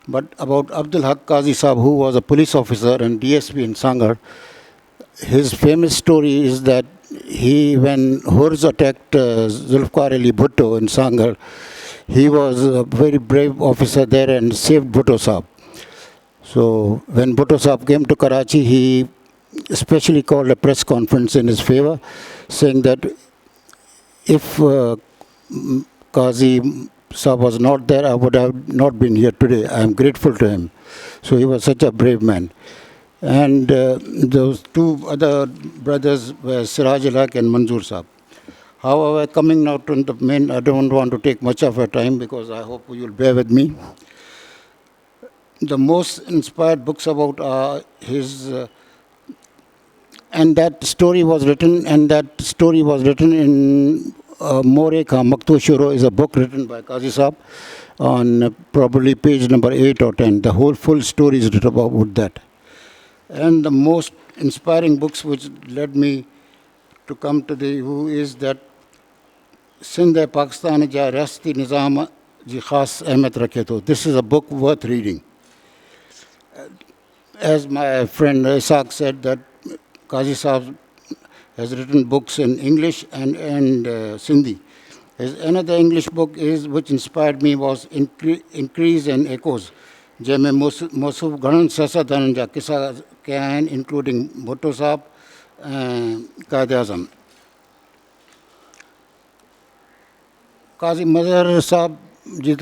but about Abdul Haq Qazi Saab, who was a police officer and DSP in Sangar, his famous story is that when Hurs attacked Zulfikar Ali Bhutto in Sangar, he was a very brave officer there and saved Bhutto Saab. So when Bhutto Saab came to Karachi, he especially called a press conference in his favor, saying that if Qazi Saab was not there, I would have not been here today. I am grateful to him. So he was such a brave man. And those 2 other brothers were Siraj Haq and Manzoor Saab. However, coming now to the main, I don't want to take much of your time because I hope you will bear with me. The most inspired books about his, and that story was written in More Ka Maktu Shuro is a book written by Qazi Saab on probably page number 8 or 10. The whole full story is written about that. And the most inspiring books which led me to come to the who is that Sindh Pakistan ja Riyasati Nizam ji khas ahmiyat rakhe to. This is a book worth reading. As my friend Ishaq said, that Qazi Saab has written books in English and Sindhi. Another English book which inspired me was Increase and Echoes. जंहिंमें मौसूफ़ घणनि सियासतदाननि जा किसा कया आहिनि, including Bhutto साहब ऐं क़ाइद आज़म. काज़ी मज़हर साहब जी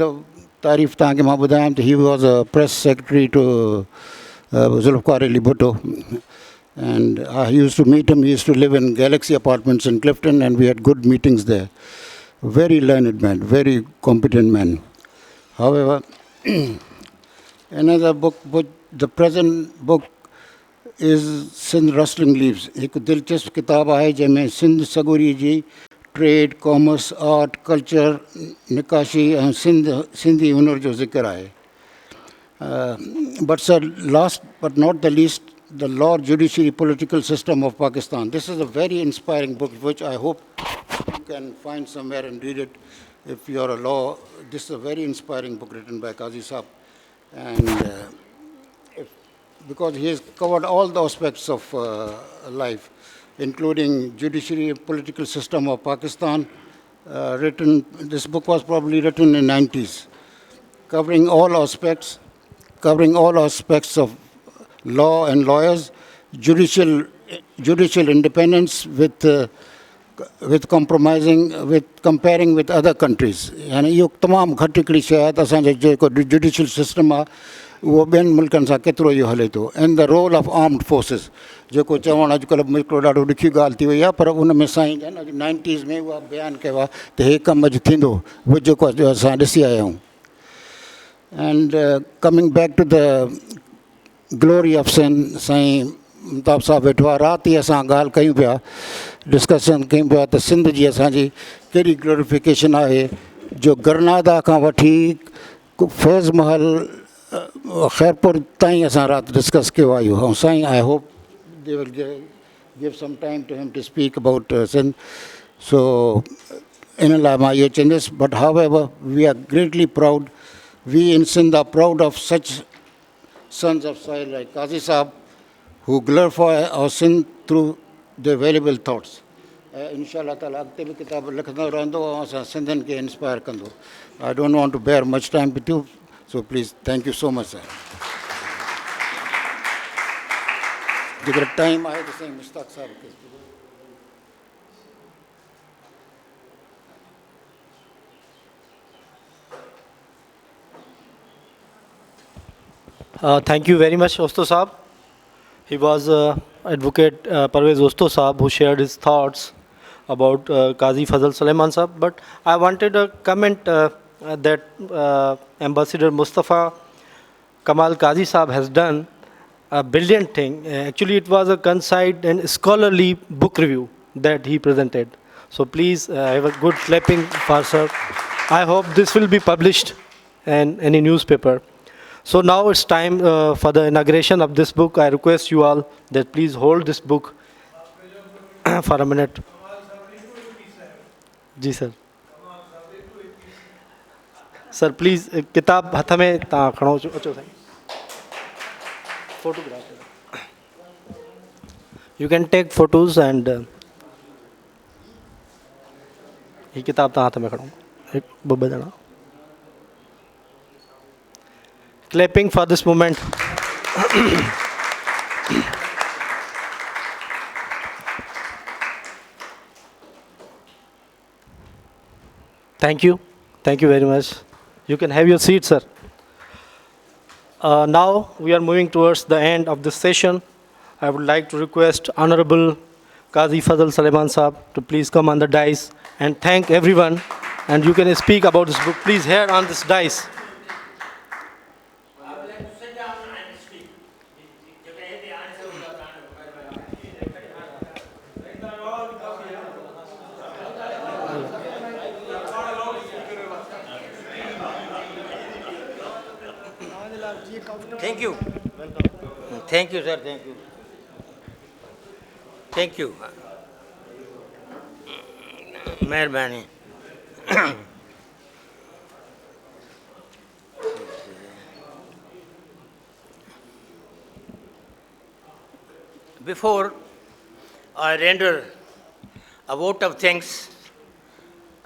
तारीफ़ तव्हांखे मां ॿुधायां त he was a press secretary to Zulfikar Ali Bhutto. And I used to meet him. He used to live in Galaxy Apartments in Clifton, and we had good meetings there. Very learned man, very competent man. However, another book, the present book is Sindh Rustling Leaves. एक दिलचस्प किताब आहे जंहिंमें सिंध सगोरी जी trade, commerce, art, culture, निकाशी ऐं सिंधी हुनर जो ज़िक्र आहे. But sir, last but not the least, the law, judiciary, political system of Pakistan. This is a very inspiring book, which I hope you can find somewhere and read it if you are a law. This is a very inspiring book written by Qazi Saab. And because he has covered all the aspects of life, including judiciary, political system of Pakistan. This book was probably written in the 90s, covering all aspects of law and lawyers, judicial independence with comparing with other countries. यानी इहो तमामु घटि हिकिड़ी शइ आहे त असांजो जेको जुडिशियल सिस्टम आहे उहो ॿियनि मुल्कनि सां केतिरो इहो हले थो. And the role of armed forces, जेको चवणु अॼुकल्ह हिकिड़ो ॾाढो ॾुखी ॻाल्हि थी वई आहे, पर उन में साईं जन अॼु 90s में उहा बयानु कयो आहे त हे कमु अॼु थींदो, उहो जेको असां ॾिसी आया आहियूं. And coming back to the glory of Sindh, साईं मुताब साहब वेठो आहे. राति ई असां ॻाल्हि कयूं पिया, डिस्कशन कयूं पिया त सिंध जी असांजी कहिड़ी ग्लोरिफिकेशन आहे, जो गरनादा खां वठी फैज़ महल ख़ैरपुर ताईं असां राति डिस्कस कयो आहे. ऐं साईं, I hope they will give some time to him to speak about Sindh. So इन लाइ मां इहो चवंदुसि. But however, we are greatly proud, we in Sindh are proud of such sons of soil like Qazi Saab, who glorify our sin through their valuable thoughts. Inshallah ta'ala, अॻिते बि किताब लिखंदो रहंदो ऐं असां सिंधियुनि खे इंस्पायर कंदो. I don't want to bear much time with you, so please, thank you so much, sir. जेकर time आहे त साईं मुश्ताक साहब खे. Thank you very much, Osto Saab. He was Advocate Parvez Osto Saab, who shared his thoughts about Qazi Fazul Suleiman Sahab, but I wanted a comment that Ambassador Mustafa Kamal Qazi Sahab has done a brilliant thing. Actually, it was a concise and scholarly book review that he presented. So please have a good clapping for sir. I hope this will be published in any newspaper. So now it's time for the inauguration of this book. I request you all that please hold this book for a minute. जी sir sir please किताब हथ में तव्हां खणो अचो Sain photograph you can take photos and ही किताब तव्हां हथ में खणो ॿ ॼणा clapping for this moment Thank you. Thank you very much. You can have your seat, sir. Now we are moving towards the end of this session. I would like to request Honorable Qazi Fazul Suleiman Sahab to please come on the dais and thank everyone. And you can speak about this book. Please here on this dais. I would like to sit down and speak. You can have the answer without Thank you. Thank you, sir. Thank you. Thank you. Mehrbani. Before I render a vote of thanks,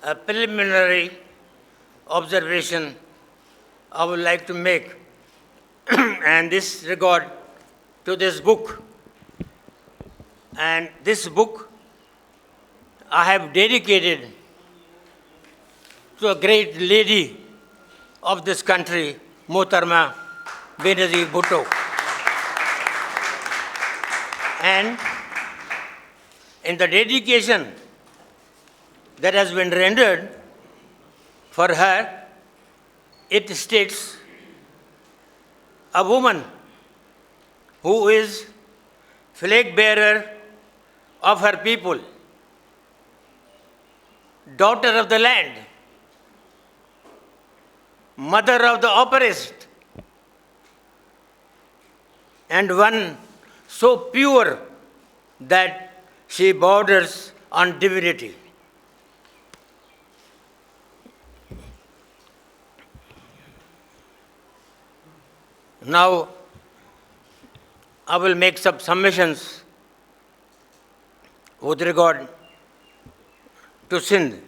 a preliminary observation I would like to make, and this regard to this book. And this book I have dedicated to a great lady of this country, Mohtarma Benazir Bhutto. And in the dedication that has been rendered for her, it states, a woman who is flag bearer of her people, daughter of the land, mother of the oppressed, and one so pure that she borders on divinity. Now, I will make some submissions with regard to Sindh.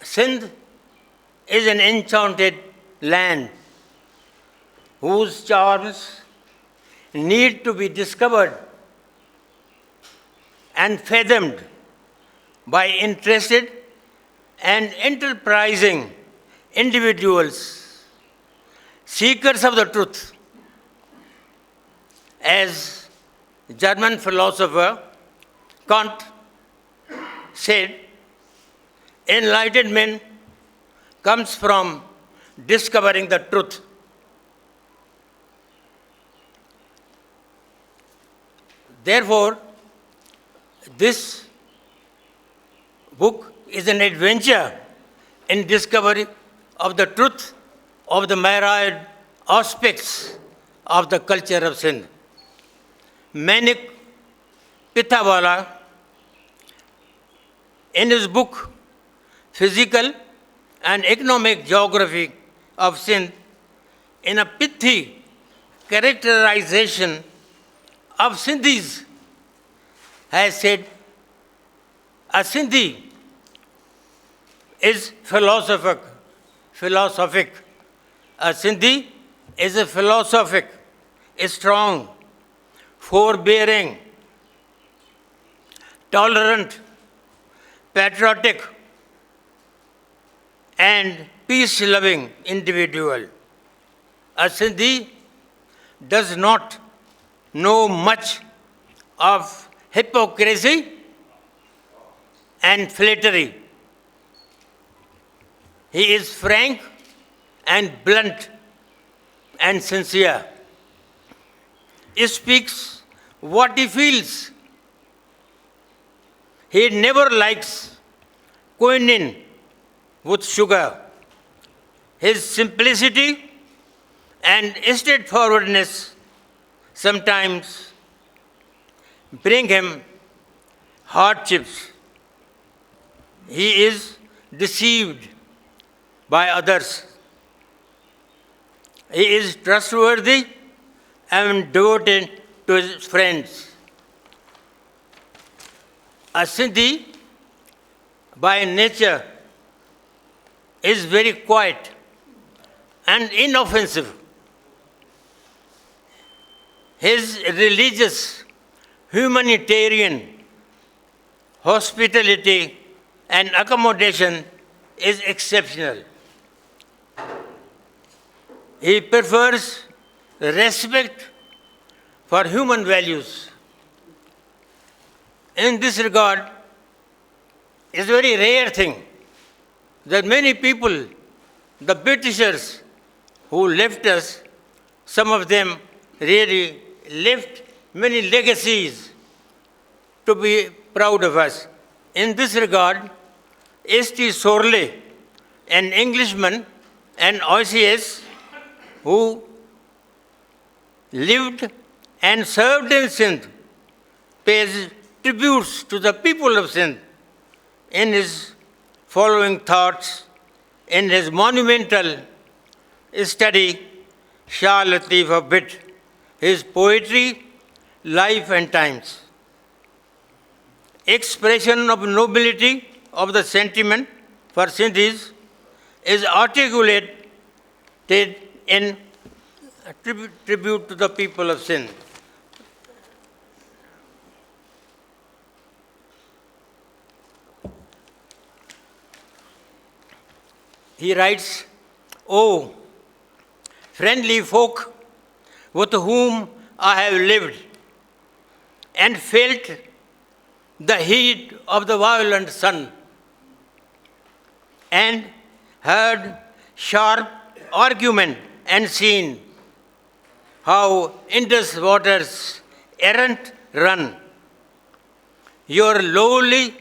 Sindh is an enchanted land whose charms need to be discovered and fathomed by interested and enterprising individuals, seekers of the truth. As German philosopher Kant said, enlightenment comes from discovering the truth. Therefore, this book is an adventure in discovery of the truth of the myriad aspects of the culture of Sindh. Manik Pitawala, in his book Physical and Economic Geography of Sindh, in a pithy characterization of Sindhis, has said, a Sindhi is philosophic. A Sindhi is a philosophic, strong, forbearing, tolerant, patriotic, and peace-loving individual. A Sindhi does not know much of hypocrisy and flattery. He is frank and blunt and sincere. He speaks what he feels. He never likes quinine with sugar. His simplicity and straightforwardness sometimes bring him hardships. He is deceived by others. He is trustworthy and devoted to his friends. A Sindhi, by nature, is very quiet and inoffensive. His religious, humanitarian, hospitality, and accommodation is exceptional. He prefers respect for human values. In this regard, it's a very rare thing that many people, the Britishers who left us, some of them really left many legacies to be proud of us. In this regard, S.T. Sorley, an Englishman, an OCS who lived and served in Sindh, pays tributes to the people of Sindh in his following thoughts in his monumental study, Shah Latif of Bit, his poetry, life and times. Expression of nobility of the sentiment for Sindhis is articulated in a tribute to the people of Sindh. He writes, "Oh, friendly folk with whom I have lived and felt the heat of the violent sun and heard sharp argument and seen how Indus waters errant run. Your lowly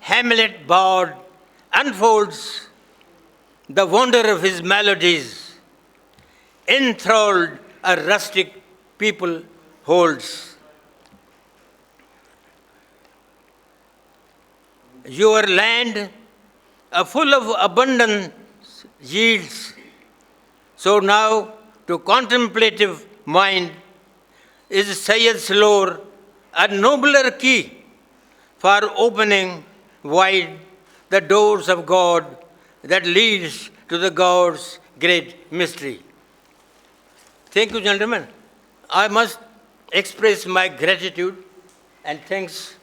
hamlet bard unfolds the wonder of his melodies, enthralled a rustic people holds. Your land, full of abundant yields, so now to contemplative mind is Sayyid's lore a nobler key for opening wide the doors of God that leads to the God's great mystery." Thank you, gentlemen. I must express my gratitude and thanks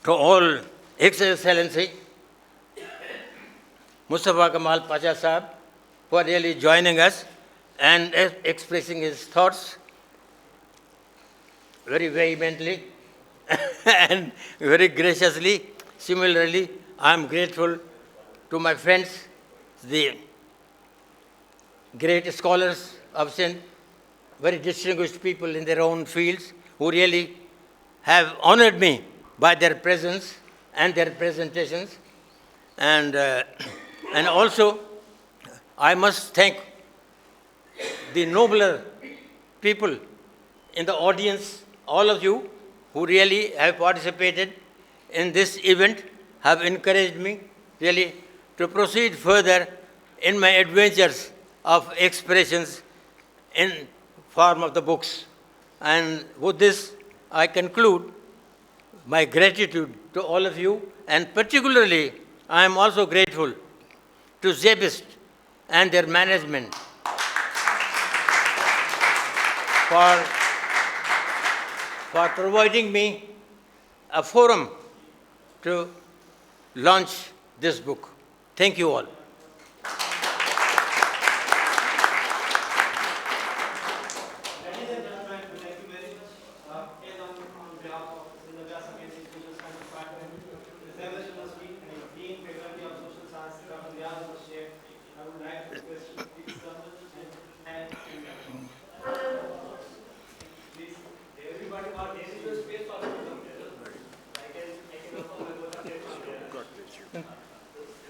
to all His Excellency Mustafa Kamal Pacha Sahab for really joining us and expressing his thoughts very vehemently and very graciously. Similarly, I am grateful to my friends, the great scholars of Sindh, very distinguished people in their own fields, who really have honored me by their presence and their presentations. And also, I must thank the nobler people in the audience, all of you who really have participated in this event, have encouraged me really to proceed further in my adventures of expressions in form of the books. And with this, I conclude my gratitude to all of you, and particularly, I am also grateful to SZABIST and their management for providing me a forum to launch this book. Thank you all. On behalf of the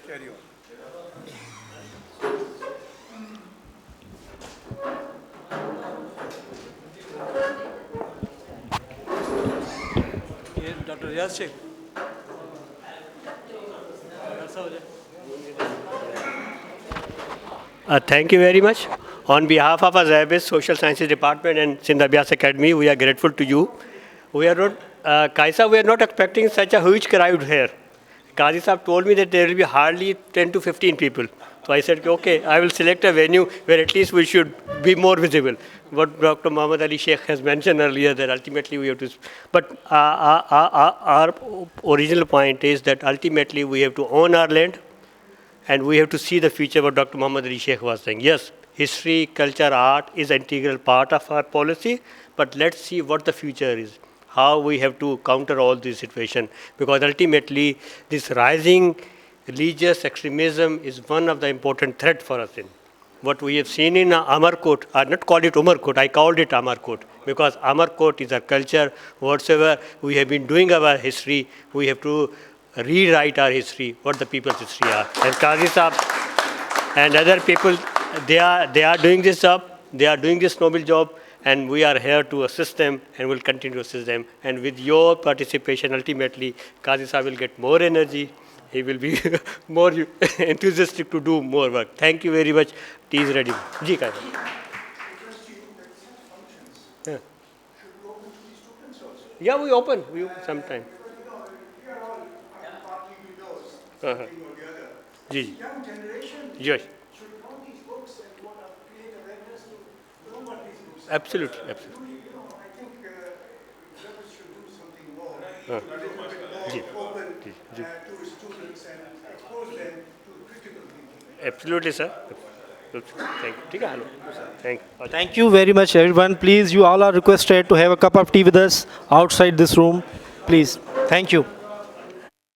Carry on. Dr. Riyaz Sheikh. Thank you very much. On behalf of our SZABIST Social Sciences Department and Sindh The Rustling Academy, we are grateful to you. We are not, Kaisa, we are not expecting such a huge crowd here. Kazi Saab told me that there will be hardly 10 to 15 people. So I said, okay, I will select a venue where at least we should be more visible. What Dr. Muhammad Ali Sheikh has mentioned earlier, that ultimately we have to, but our original point is that ultimately we have to own our land, and we have to see the future, what Dr. Muhammad Ali Sheikh was saying. Yes, history, culture, art is an integral part of our policy, but let's see what the future is, how we have to counter all this situation. Because ultimately, this rising religious extremism is one of the important threats for us. What we have seen in Amarkot, I not call it Umarkot, I called it Amarkot, because Amarkot is our culture. Whatsoever we have been doing our history, we have to rewrite our history, what the people's history are. And Kazi Saab and other people, they are doing this job, they are doing this noble job, and we are here to assist them and will continue to assist them. And with your participation, ultimately, Kazi Saab will get more energy, he will be more enthusiastic to do more work. Thank you very much. Tea is ready. Ji, Kazi. Yeah. Yeah, we open sometime. Ji. Young generation Yes. should know these books and create awareness to know what these books are. Absolutely, absolutely. I think government should do something more, a little bit more open to students and expose them to critical thinking. Absolutely, sir. Thank you. Thank you. Thank you very much, everyone. Please, you all are requested to have a cup of tea with us outside this room. Please. Thank you.